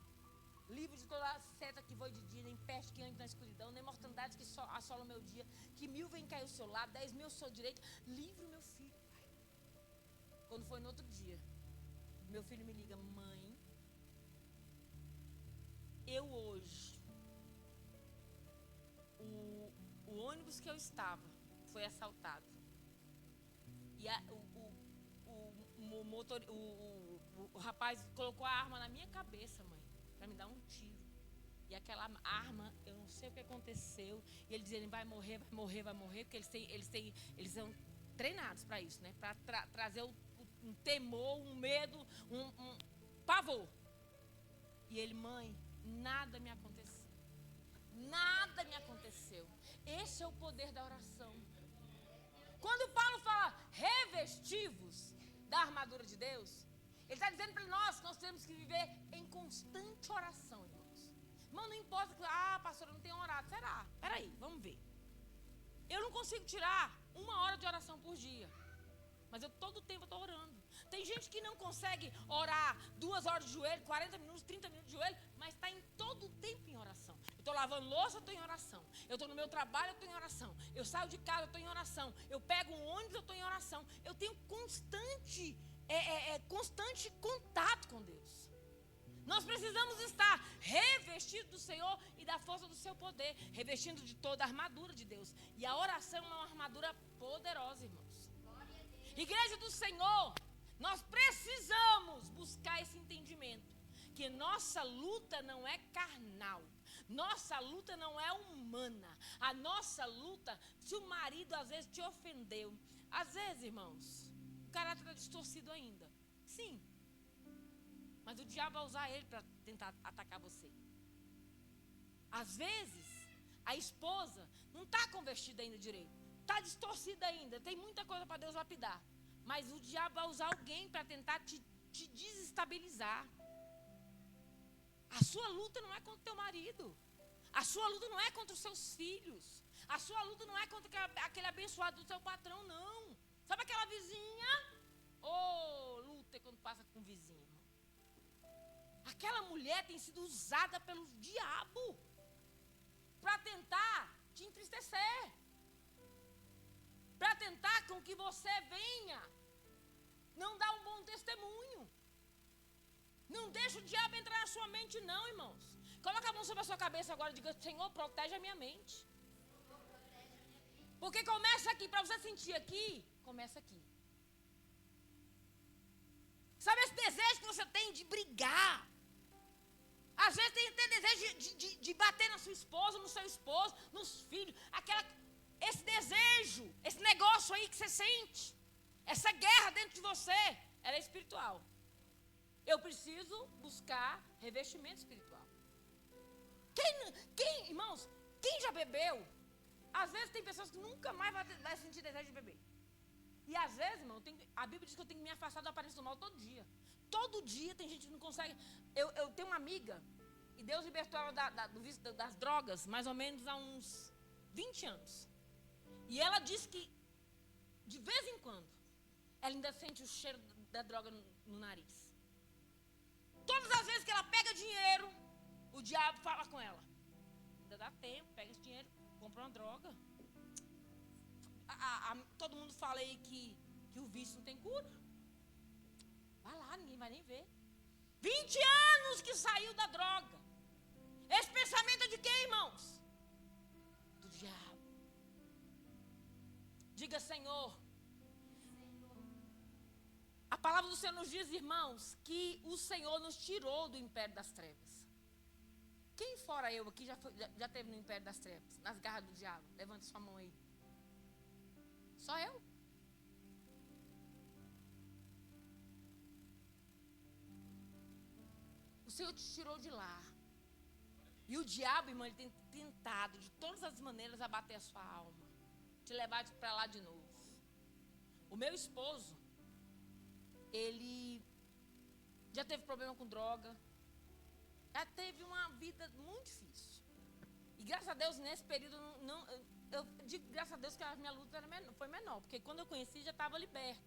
Livre de toda seta que voe de dia, nem peste que ande na escuridão, nem mortandade que assola o meu dia, que 1000 vem cair ao seu lado, 10.000 ao seu direito. Livre o meu filho, Pai. Quando foi no outro dia, meu filho me liga: mãe, eu hoje, o ônibus que eu estava foi assaltado. E o rapaz colocou a arma na minha cabeça, mãe, para me dar um tiro. E aquela arma, eu não sei o que aconteceu. E ele dizia: ele vai morrer, vai morrer, vai morrer. Porque eles são treinados para isso, né? Para trazer um temor, um medo, um pavor. E ele: mãe, nada me aconteceu. Nada me aconteceu. Esse é o poder da oração. Quando Paulo fala revestivos da armadura de Deus, ele está dizendo para nós que nós temos que viver em constante oração, irmãos. Irmão, não importa que, pastor, eu não tenho orado. Será? Peraí, vamos ver. Eu não consigo tirar 1 hora de oração por dia. Mas eu todo o tempo estou orando. Tem gente que não consegue orar 2 horas de joelho, 40 minutos, 30 minutos de joelho, mas está em todo o tempo em oração. Eu estou lavando louça, eu estou em oração. Eu estou no meu trabalho, eu estou em oração. Eu saio de casa, eu estou em oração. Eu pego um ônibus, eu estou em oração. Eu tenho constante contato com Deus. Nós precisamos estar revestidos do Senhor e da força do seu poder, revestindo de toda a armadura de Deus. E a oração é uma armadura poderosa, irmãos. Igreja do Senhor, nós precisamos buscar esse entendimento, que nossa luta não é carnal, nossa luta não é humana. A nossa luta, se o marido às vezes te ofendeu, às vezes, irmãos, o caráter está distorcido ainda, sim, mas o diabo vai usar ele para tentar atacar você. Às vezes, a esposa não está convertida ainda direito, está distorcida ainda, tem muita coisa para Deus lapidar. Mas o diabo vai usar alguém para tentar te desestabilizar. A sua luta não é contra o teu marido. A sua luta não é contra os seus filhos. A sua luta não é contra aquele abençoado do seu patrão, não. Sabe aquela vizinha? Luta quando passa com o vizinho. Aquela mulher tem sido usada pelo diabo para tentar te entristecer. Para tentar com que você venha não dar um bom testemunho. Não deixa o diabo entrar na sua mente, não, irmãos. Coloca a mão sobre a sua cabeça agora e diga: Senhor, protege a minha mente. Porque começa aqui, para você sentir aqui, começa aqui. Sabe esse desejo que você tem de brigar? Às vezes tem desejo de bater na sua esposa, no seu esposo, nos filhos. Esse desejo, esse negócio aí que você sente, essa guerra dentro de você, ela é espiritual. preciso buscar revestimento espiritual. Irmãos, quem já bebeu? Às vezes tem pessoas que nunca mais vai sentir desejo de beber. E às vezes, irmão, a Bíblia diz que eu tenho que me afastar da aparência do mal todo dia. Todo dia tem gente que não consegue. Eu tenho uma amiga, e Deus libertou ela do vício das drogas, mais ou menos há uns 20 anos. E ela diz que, de vez em quando, ela ainda sente o cheiro da droga no nariz. Todas as vezes que ela pega dinheiro, o diabo fala com ela. Ainda dá tempo, pega esse dinheiro, compra uma droga. Todo mundo fala aí que o vício não tem cura. Vai lá, ninguém vai nem ver. 20 anos que saiu da droga. Esse pensamento é de quem, irmãos? Do diabo. Diga, Senhor. A palavra do Senhor nos diz, irmãos, que o Senhor nos tirou do império das trevas. Quem fora eu aqui já teve no império das trevas, nas garras do diabo? Levante sua mão aí. Só eu? O Senhor te tirou de lá. E o diabo, irmão, ele tem tentado de todas as maneiras abater a sua alma. Te levar para lá de novo. O meu esposo, ele já teve problema com droga. Já teve uma vida muito difícil. E graças a Deus, nesse período, eu digo graças a Deus que a minha luta foi menor. Porque quando eu conheci, já estava liberto.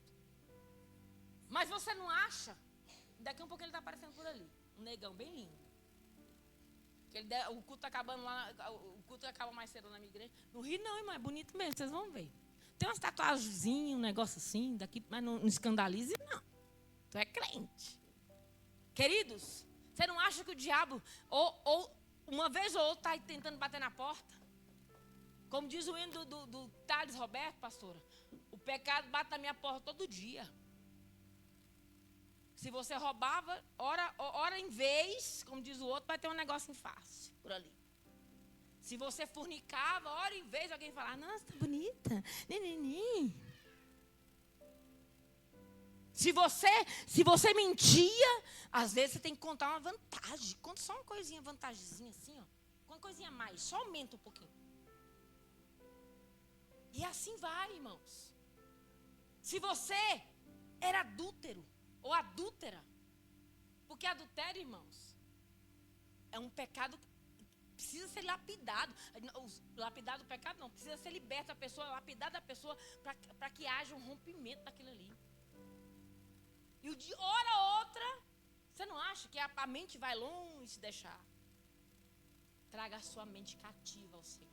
Mas você não acha? Daqui a um pouco ele está aparecendo por ali. Um negão bem lindo. O culto está acabando lá. O culto acaba mais cedo na minha igreja. No Rio não, irmão. É bonito mesmo, vocês vão ver. Tem umas tatuagens, um negócio assim, daqui, mas não escandalize, não. Tu é crente. Queridos, você não acha que o diabo, ou uma vez ou outra, está tentando bater na porta? Como diz o hino do Thales Roberto, pastora, o pecado bate na minha porta todo dia. Se você roubava, ora em vez, como diz o outro, vai ter um negocinho fácil por ali. Se você fornicava, ora em vez, alguém falar, nossa, tá bonita, neném. Se você mentia, às vezes você tem que contar uma vantagem. Conta só uma coisinha, vantagemzinha assim, ó. Uma coisinha a mais, só aumenta um pouquinho. E assim vai, irmãos. Se você era adúltero ou adúltera, porque adultério, irmãos, é um pecado que precisa ser lapidado. Lapidado o pecado não, precisa ser liberto a pessoa, lapidada a pessoa, para que haja um rompimento daquilo ali. E de hora a outra, você não acha que a mente vai longe se deixar? Traga a sua mente cativa ao Senhor.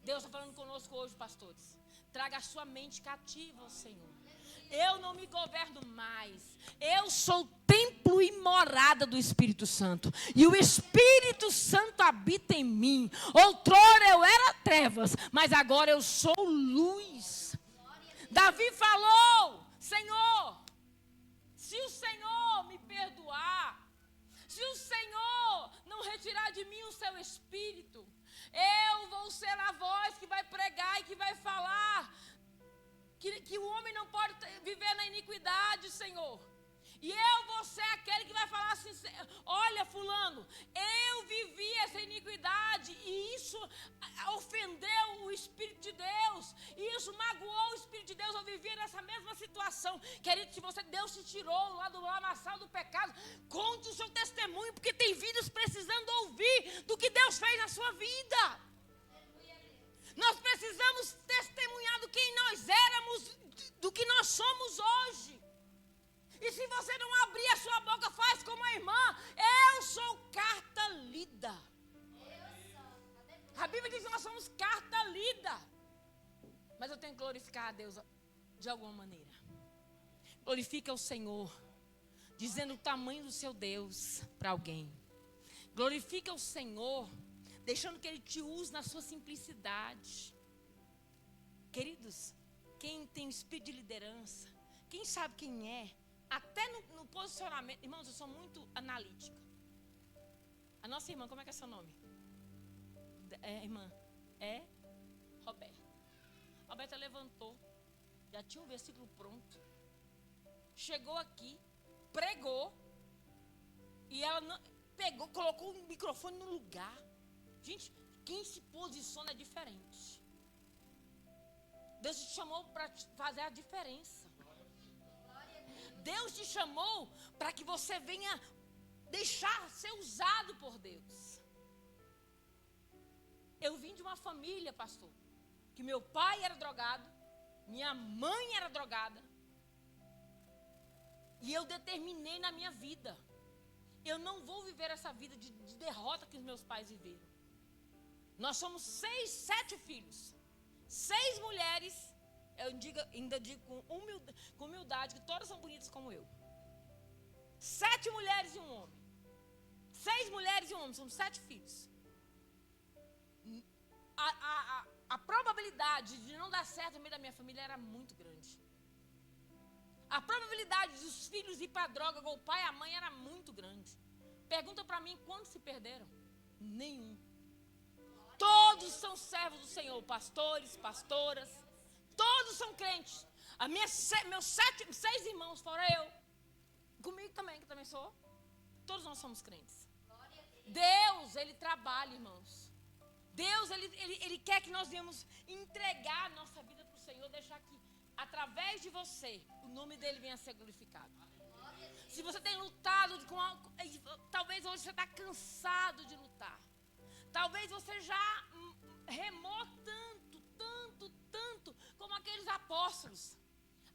Deus está falando conosco hoje, pastores. Traga a sua mente cativa ao Senhor. Eu não me governo mais. Eu sou templo e morada do Espírito Santo. E o Espírito Santo habita em mim. Outrora eu era trevas, mas agora eu sou luz. Davi falou, Senhor, se o Senhor me perdoar, se o Senhor não retirar de mim o seu Espírito, eu vou ser a voz que vai pregar e que vai falar que o homem não pode viver na iniquidade, Senhor. E eu vou ser aquele que vai falar assim, olha fulano, eu vivi essa iniquidade e isso ofendeu o Espírito de Deus, e isso magoou o Espírito de Deus, eu vivi nessa mesma situação. Querido, se Deus te tirou lá do lamaçal do pecado, conte o seu testemunho, porque tem vidas precisando ouvir do que Deus fez na sua vida. Nós precisamos testemunhar do quem nós éramos, do que nós somos hoje. E se você não abrir a sua boca, faz como a irmã. Eu sou carta lida. A Bíblia diz que nós somos carta lida. Mas eu tenho que glorificar a Deus de alguma maneira. Glorifica o Senhor, dizendo o tamanho do seu Deus para alguém. Glorifica o Senhor, deixando que Ele te use na sua simplicidade. Queridos, quem tem espírito de liderança, quem sabe quem é, até no posicionamento. Irmãos, eu sou muito analítica. A nossa irmã, como é que é seu nome? Irmã, Roberta. Roberta levantou, já tinha um versículo pronto. Chegou aqui, pregou. E ela não, pegou, colocou o microfone no lugar. Gente, quem se posiciona é diferente. Deus te chamou para fazer a diferença. Deus te chamou para que você venha deixar ser usado por Deus. Eu vim de uma família, pastor, que meu pai era drogado, minha mãe era drogada. E eu determinei na minha vida, eu não vou viver essa vida de derrota que os meus pais viveram. Nós somos 6, 7 filhos. 6 mulheres, eu ainda digo com humildade, que todas são bonitas como eu. 7 mulheres e um homem. 6 mulheres e um homem, somos 7 filhos. A probabilidade de não dar certo no meio da minha família era muito grande. A probabilidade dos filhos ir para a droga com o pai e a mãe era muito grande. Pergunta para mim quantos se perderam? Nenhum. Todos são servos do Senhor, pastores, pastoras. Todos são crentes. Meus 6 irmãos, fora eu. Comigo também, que também sou. Todos nós somos crentes. Deus, Ele trabalha, irmãos. Deus, Ele quer que nós venhamos entregar a nossa vida para o Senhor, deixar que, através de você, o nome dEle venha a ser glorificado. Se você tem lutado com algo, talvez hoje você está cansado de lutar. Talvez você já remou tanto, como aqueles apóstolos,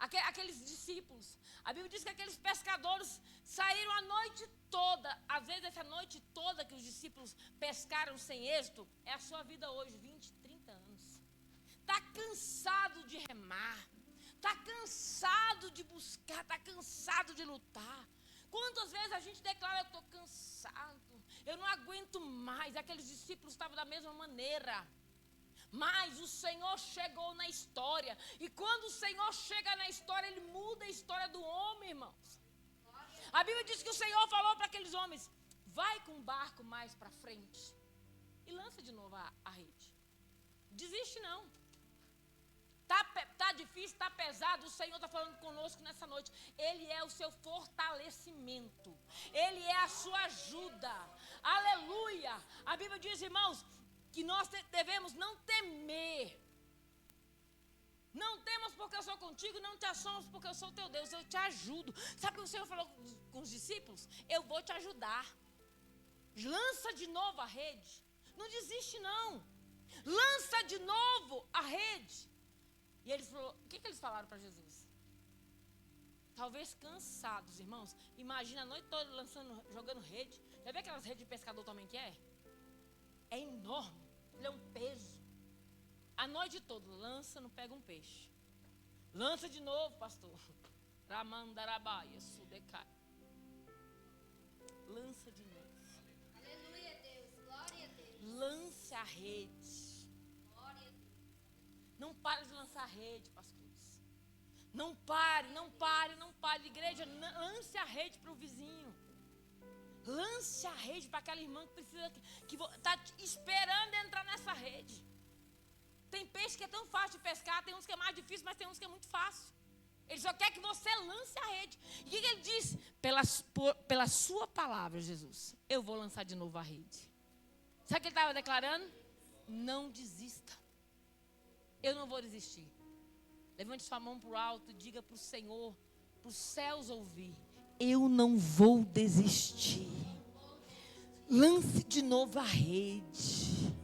aqueles discípulos. A Bíblia diz que aqueles pescadores saíram a noite toda. Às vezes essa noite toda que os discípulos pescaram sem êxito, é a sua vida hoje, 20, 30 anos. Está cansado de remar, está cansado de buscar, está cansado de lutar. Quantas vezes a gente declara, eu estou cansado, eu não aguento mais. Aqueles discípulos estavam da mesma maneira. Mas o Senhor chegou na história. E quando o Senhor chega na história, Ele muda a história do homem, irmãos. A Bíblia diz que o Senhor falou para aqueles homens, vai com o barco mais para frente e lança de novo a rede. Desiste não. Tá difícil, tá pesado. O Senhor está falando conosco nessa noite. Ele é o seu fortalecimento. Ele é a sua ajuda. Aleluia. A Bíblia diz, irmãos, que nós devemos não temer. Não temas porque eu sou contigo, não te assombres porque eu sou teu Deus, eu te ajudo. Sabe o que o Senhor falou com os discípulos? Eu vou te ajudar. Lança de novo a rede. Não desiste não. Lança de novo a rede. E eles falaram, o que eles falaram para Jesus? Talvez cansados, irmãos. Imagina a noite toda jogando rede. Já vê aquelas redes de pescador também que é? É enorme. Ele é um peso. A noite toda, lança, não pega um peixe. Lança de novo, pastor. Ramandarabaia, sudecai. Lança de novo. Aleluia, Deus. Glória a Deus. Lance a rede. Glória a Deus. Não pare de lançar a rede, pastores. Não pare. Igreja, lance a rede para o vizinho. Lance a rede para aquela irmã que precisa, que está esperando entrar nessa rede. Tem peixe que é tão fácil de pescar, tem uns que é mais difícil, mas tem uns que é muito fácil. Ele só quer que você lance a rede. E o que ele diz? Pela sua palavra, Jesus, eu vou lançar de novo a rede. Sabe o que ele estava declarando? Não desista. Eu não vou desistir. Levante sua mão para o alto e diga para o Senhor, para os céus ouvir. Eu não vou desistir. Lance de novo a rede.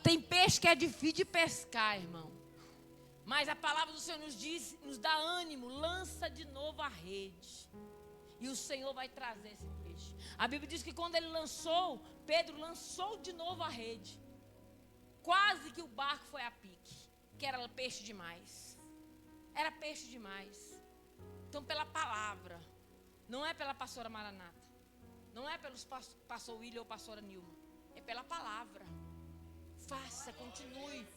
Tem peixe que é difícil de pescar, irmão. Mas a palavra do Senhor nos diz, nos dá ânimo. Lança de novo a rede. E o Senhor vai trazer esse peixe. A Bíblia diz que quando ele lançou, Pedro lançou de novo a rede. Quase que o barco foi a pique. Que era peixe demais. Era peixe demais. Então, pela palavra. Não é pela pastora Maranata. Não é pelos pastor William ou pastora Nilma. É pela palavra. Faça, continue.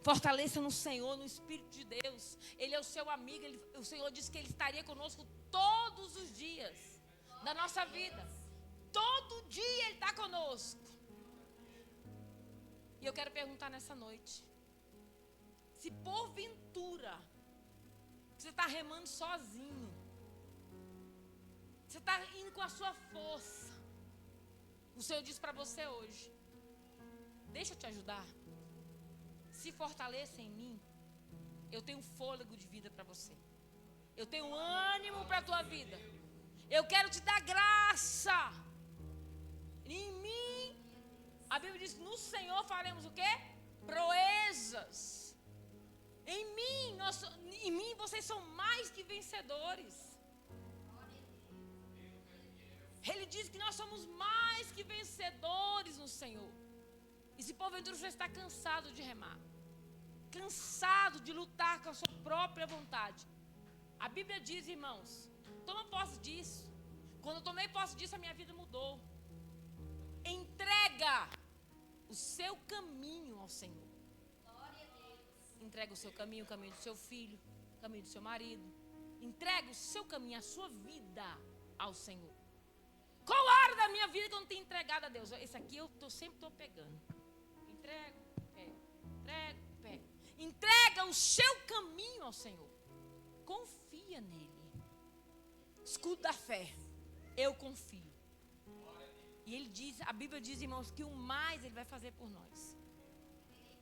Fortaleça no Senhor, no Espírito de Deus. Ele é o seu amigo. O Senhor disse que Ele estaria conosco todos os dias da nossa vida. Todo dia Ele está conosco. E eu quero perguntar nessa noite. Se porventura você está remando sozinho, está indo com a sua força. O Senhor diz para você hoje: deixa eu te ajudar. Se fortaleça em mim. Eu tenho fôlego de vida para você. Eu tenho ânimo para a tua vida. Eu quero te dar graça. Em mim, a Bíblia diz que no Senhor faremos o quê? Proezas. Em mim vocês são mais que vencedores. Ele diz que nós somos mais que vencedores no Senhor. E se porventura você está cansado de remar, cansado de lutar com a sua própria vontade, a Bíblia diz, irmãos, toma posse disso. Quando eu tomei posse disso, a minha vida mudou. Entrega o seu caminho ao Senhor. Entrega o seu caminho, o caminho do seu filho, o caminho do seu marido. Entrega o seu caminho, a sua vida ao Senhor. Qual área da minha vida que eu não tenho entregado a Deus? Esse aqui eu sempre estou pegando. Entrego, pego. Entrega o seu caminho ao Senhor. Confia nele. Escudo da fé. Eu confio. E ele diz, a Bíblia diz, irmãos, que o mais ele vai fazer por nós.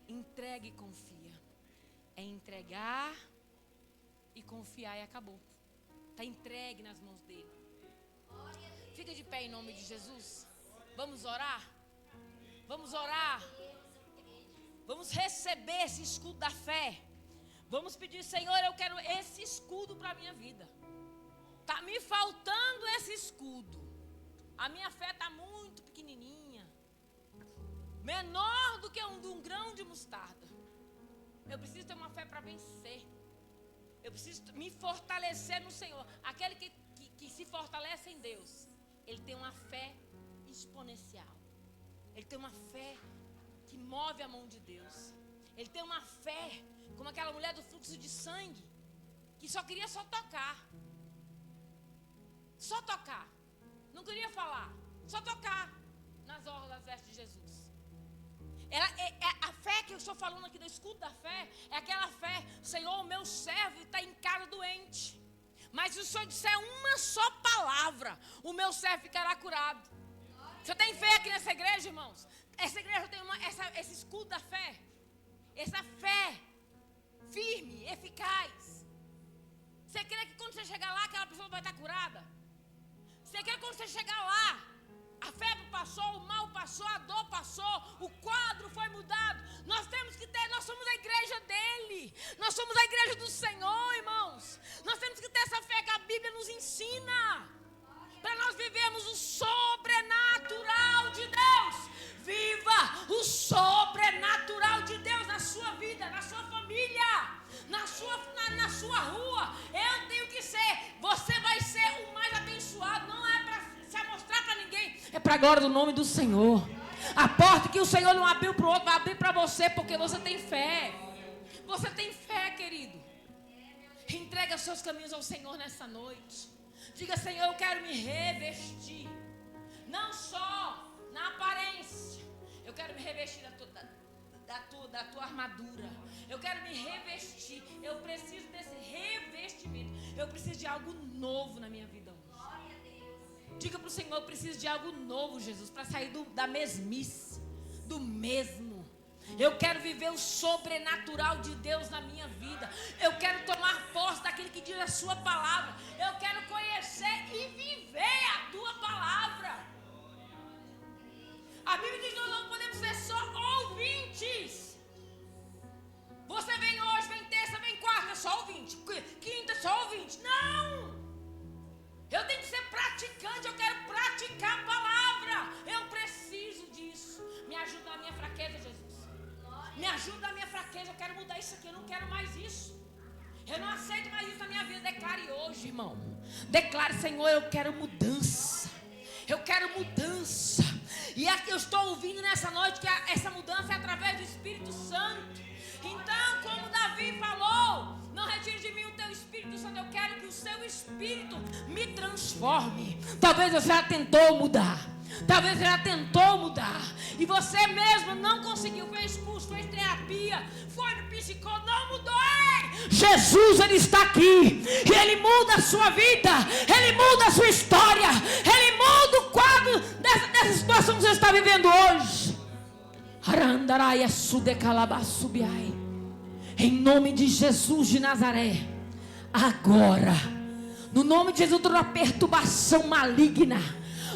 Entrega e confia. É entregar e confiar e acabou. Está entregue nas mãos dele. Fica de pé em nome de Jesus. Vamos orar? Vamos orar. Vamos receber esse escudo da fé. Vamos pedir, Senhor, eu quero esse escudo para a minha vida. Está me faltando esse escudo. A minha fé está muito pequenininha. Menor do que um grão de mostarda. Eu preciso ter uma fé para vencer. Eu preciso me fortalecer no Senhor. Aquele que se fortalece em Deus, ele tem uma fé exponencial. Ele tem uma fé que move a mão de Deus. Ele tem uma fé como aquela mulher do fluxo de sangue, que só queria tocar. Só tocar. Não queria falar. Só tocar nas orlas das vestes de Jesus. A fé que eu estou falando aqui do escudo da fé é aquela fé: Senhor, o meu servo está em casa doente, mas se o Senhor disser uma só palavra, o meu servo ficará curado. Você tem fé aqui nessa igreja, irmãos? Essa igreja tem esse escudo da fé. Essa fé firme, eficaz. Você crê que quando você chegar lá, aquela pessoa vai estar curada? Você crê que quando você chegar lá, a febre passou, o mal passou, a dor passou, o quadro foi mudado? Nós temos que ter, nós somos a igreja dele. Nós somos a igreja do Senhor, irmãos. Nós temos que ter essa fé que a Bíblia nos ensina, para nós vivermos o sobrenatural de Deus. Viva o sobrenatural de Deus na sua vida, na sua família, na sua rua. Eu tenho que ser, você vai ser o mais abençoado. Não é para se mostrar para ninguém, é para a glória do nome do Senhor. A porta que o Senhor não abriu para o outro, vai abrir para você, porque você tem fé. Você tem fé, querido. Entrega os seus caminhos ao Senhor nessa noite. Diga: Senhor, eu quero me revestir, não só na aparência. Eu quero me revestir da tua armadura. Eu quero me revestir. Eu preciso desse revestimento. Eu preciso de algo novo na minha vida hoje. Diga para o Senhor: eu preciso de algo novo, Jesus, para sair da mesmice, do mesmo. Eu quero viver o sobrenatural de Deus na minha vida. Eu quero tomar posse daquilo que diz a sua palavra. Eu quero conhecer e viver a tua palavra. A Bíblia diz que nós não podemos ser só ouvintes. Você vem hoje, vem terça, vem quarta, só ouvinte. Quinta, só ouvinte. Não! Eu tenho que ser praticante, eu quero praticar a palavra. Eu preciso disso. Me ajuda na minha fraqueza, Jesus. Me ajuda na minha fraqueza, eu quero mudar isso aqui, eu não quero mais isso. Eu não aceito mais isso na minha vida. Declare hoje, irmão. Declare: Senhor, eu quero mudança. Eu quero mudança. E aqui eu estou ouvindo nessa noite que essa mudança é através do Espírito Santo. Então, como Davi falou: não retire de mim o teu Espírito Santo. Eu quero que o seu Espírito me transforme. Talvez você já tentou mudar. Talvez você já tentou mudar e você mesmo não conseguiu. Fez curso, fez terapia, foi no psicólogo, não mudou. Ei! Jesus, Ele está aqui e Ele muda a sua vida. Ele muda a sua história. Em nome de Jesus de Nazaré, agora, no nome de Jesus, toda perturbação maligna,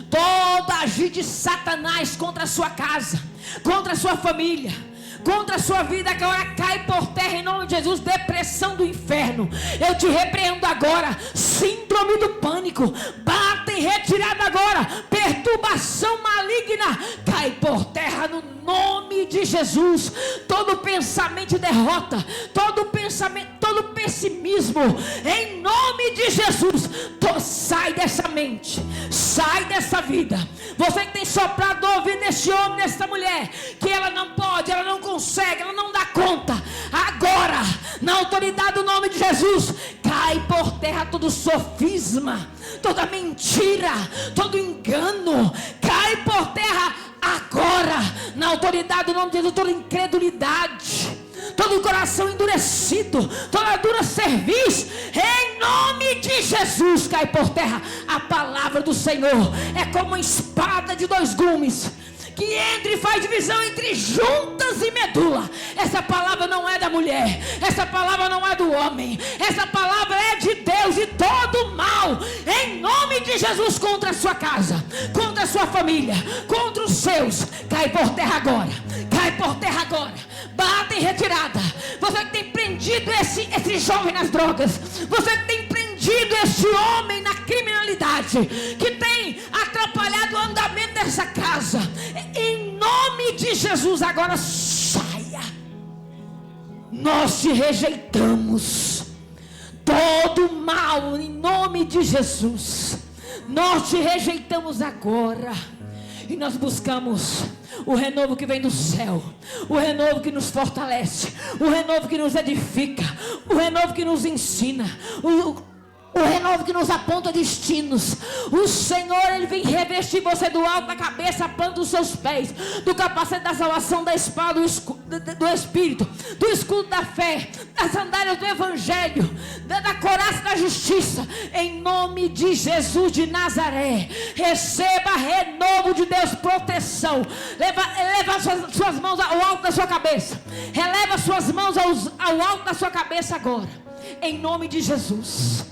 todo agir de Satanás contra a sua casa, contra a sua família, contra a sua vida, que agora cai por terra em nome de Jesus. Depressão do inferno, eu te repreendo agora. Síndrome do pânico, bata em retirada agora. Perturbação maligna, cai por terra no nome de Jesus. Todo pensamento de derrota, todo pensamento, todo pessimismo, em nome de Jesus, sai dessa mente, sai dessa vida. Você que tem soprado o ouvido desse homem, dessa mulher, que ela não pode, ela não consegue, ela não dá conta, agora, na autoridade do nome de Jesus, cai por terra todo sofisma, toda mentira, todo engano, cai por terra agora, na autoridade do nome de Jesus. Toda incredulidade, todo coração endurecido, toda dura cerviz, em nome de Jesus, cai por terra. A palavra do Senhor é como uma espada de dois gumes, que entra e faz divisão entre juntas e medula. Essa palavra não é da mulher, essa palavra não é do homem, essa palavra é de Deus. E todo mal, em nome de Jesus, contra a sua casa, contra a sua família, contra os seus, cai por terra agora, cai por terra agora. Bata em retirada. Você que tem prendido esse jovem nas drogas, você que tem prendido esse homem na criminalidade, que tem atrapalhado o andamento dessa casa, em nome de Jesus, agora saia. Nós te rejeitamos, todo mal, em nome de Jesus, nós te rejeitamos agora. E nós buscamos o renovo que vem do céu, o renovo que nos fortalece, o renovo que nos edifica, o renovo que nos ensina, o renovo que nos aponta destinos. O Senhor, Ele vem revestir você do alto da cabeça à planta dos seus pés, do capacete da salvação, da espada do Espírito, do escudo da fé, das sandálias do Evangelho, da couraça da justiça, em nome de Jesus de Nazaré. Receba renovo de Deus, proteção. Leva suas mãos ao alto da sua cabeça, releva suas mãos ao alto da sua cabeça agora, em nome de Jesus.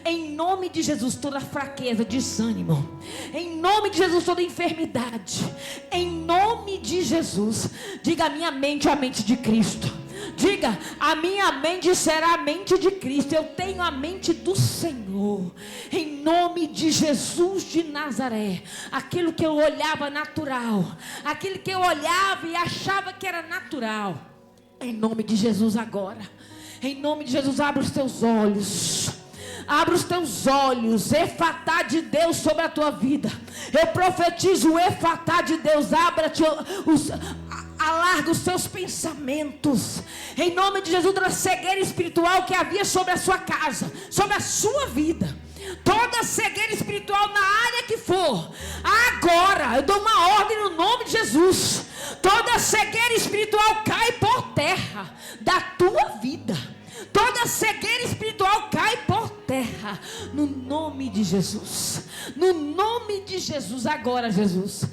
Em nome de Jesus, toda fraqueza, desânimo, em nome de Jesus, toda enfermidade, em nome de Jesus, diga: a minha mente é a mente de Cristo. Diga: a minha mente será a mente de Cristo. Eu tenho a mente do Senhor. Em nome de Jesus de Nazaré, aquilo que eu olhava natural, aquilo que eu olhava e achava que era natural, em nome de Jesus agora, em nome de Jesus, abre os teus olhos. Abre os teus olhos, efatá de Deus sobre a tua vida. Eu profetizo o efatá de Deus. Alarga os seus pensamentos. Em nome de Jesus, toda cegueira espiritual que havia sobre a sua casa, sobre a sua vida, toda cegueira espiritual na área que for, agora eu dou uma ordem no nome de Jesus. Toda cegueira espiritual cai por terra da tua vida. Toda cegueira espiritual cai por terra, no nome de Jesus. No nome de Jesus, agora, Jesus,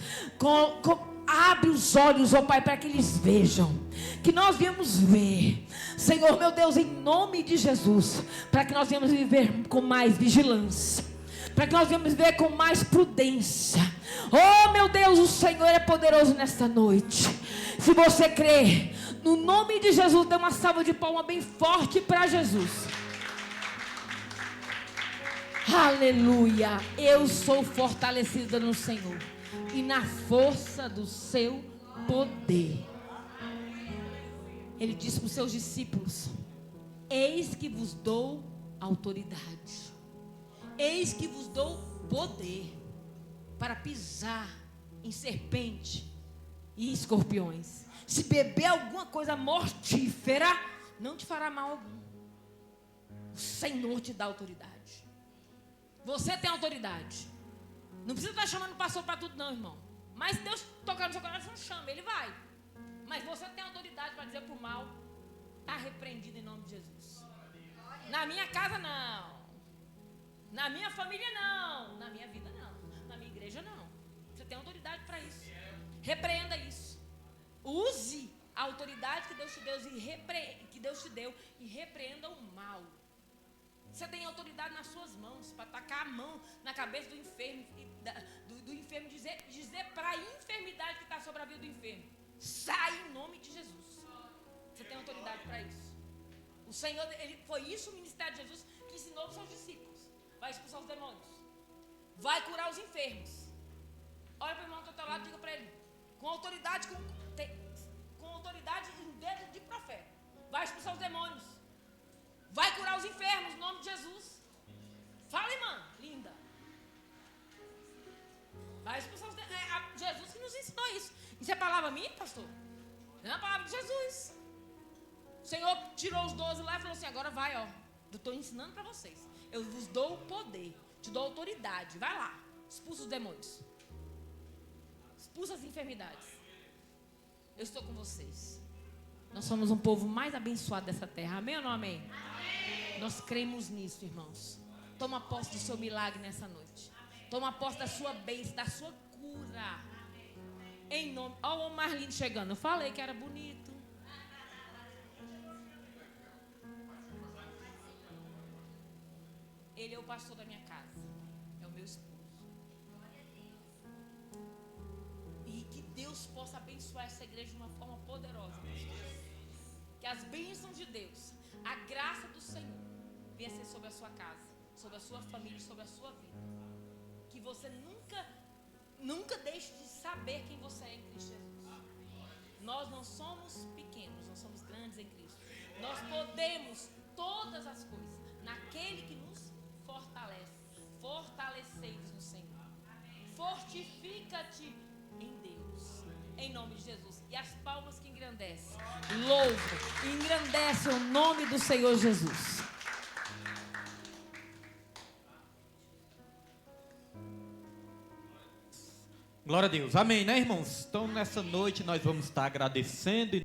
abre os olhos, ó Pai, para que eles vejam, que nós viemos ver, Senhor meu Deus, em nome de Jesus, para que nós viemos viver com mais vigilância, para que nós viemos viver com mais prudência. Oh meu Deus, o Senhor é poderoso nesta noite. Se você crê, no nome de Jesus, dê uma salva de palmas bem forte para Jesus. Aleluia. Eu sou fortalecida no Senhor e na força do seu poder. Ele disse para os seus discípulos: eis que vos dou autoridade, eis que vos dou poder para pisar em serpente e escorpiões. Se beber alguma coisa mortífera, não te fará mal algum. O Senhor te dá autoridade. Você tem autoridade. Não precisa estar chamando o pastor para tudo não, irmão. Mas Deus tocar no seu coração, chama, Ele vai. Mas você tem autoridade para dizer para o mal: está repreendido em nome de Jesus. Na minha casa não, na minha família não, na minha vida não, na minha igreja não. Você tem autoridade para isso. Repreenda isso. Use autoridade que Deus te deu e repreenda o mal. Você tem autoridade nas suas mãos para tacar a mão na cabeça do enfermo, do enfermo dizer para a enfermidade que está sobre a vida do enfermo: sai em nome de Jesus. Você tem autoridade para isso. O Senhor, foi isso o ministério de Jesus que ensinou para os seus discípulos. Vai expulsar os demônios, vai curar os enfermos. Olha para o irmão que está ao teu lado e diga para ele: com autoridade em dedo de profeta, vai expulsar os demônios, vai curar os enfermos, em nome de Jesus. Fala, irmã, linda. Vai expulsar os demônios. Jesus que nos ensinou isso. Isso é palavra minha, pastor? Não é a palavra de Jesus. O Senhor tirou os 12 lá e falou assim: agora vai, ó. Eu estou ensinando para vocês. Eu vos dou o poder, te dou autoridade. Vai lá, expulsa os demônios, expulsa as enfermidades. Eu estou com vocês. Nós somos um povo mais abençoado dessa terra. Amém ou não amém? Amém. Nós cremos nisso, irmãos. Toma posse do seu milagre nessa noite. Toma posse da sua bênção, da sua cura. Em nome. Olha o homem mais lindo chegando. Eu falei que era bonito. Ele é o pastor da minha casa. É o meu esposo. E que Deus possa abençoar essa igreja de uma forma poderosa. Que as bênçãos de Deus, a graça do Senhor, venha ser sobre a sua casa, sobre a sua família, sobre a sua vida. Que você nunca deixe de saber quem você é em Cristo Jesus. Nós não somos pequenos, nós somos grandes em Cristo. Nós podemos todas as coisas naquele que nos fortalece. Fortalecei-vos no Senhor. Fortifica-te em Deus, em nome de Jesus. E as palmas que engrandecem, louva e engrandece o nome do Senhor Jesus. Glória a Deus, amém, né, irmãos? Então nessa noite nós vamos estar agradecendo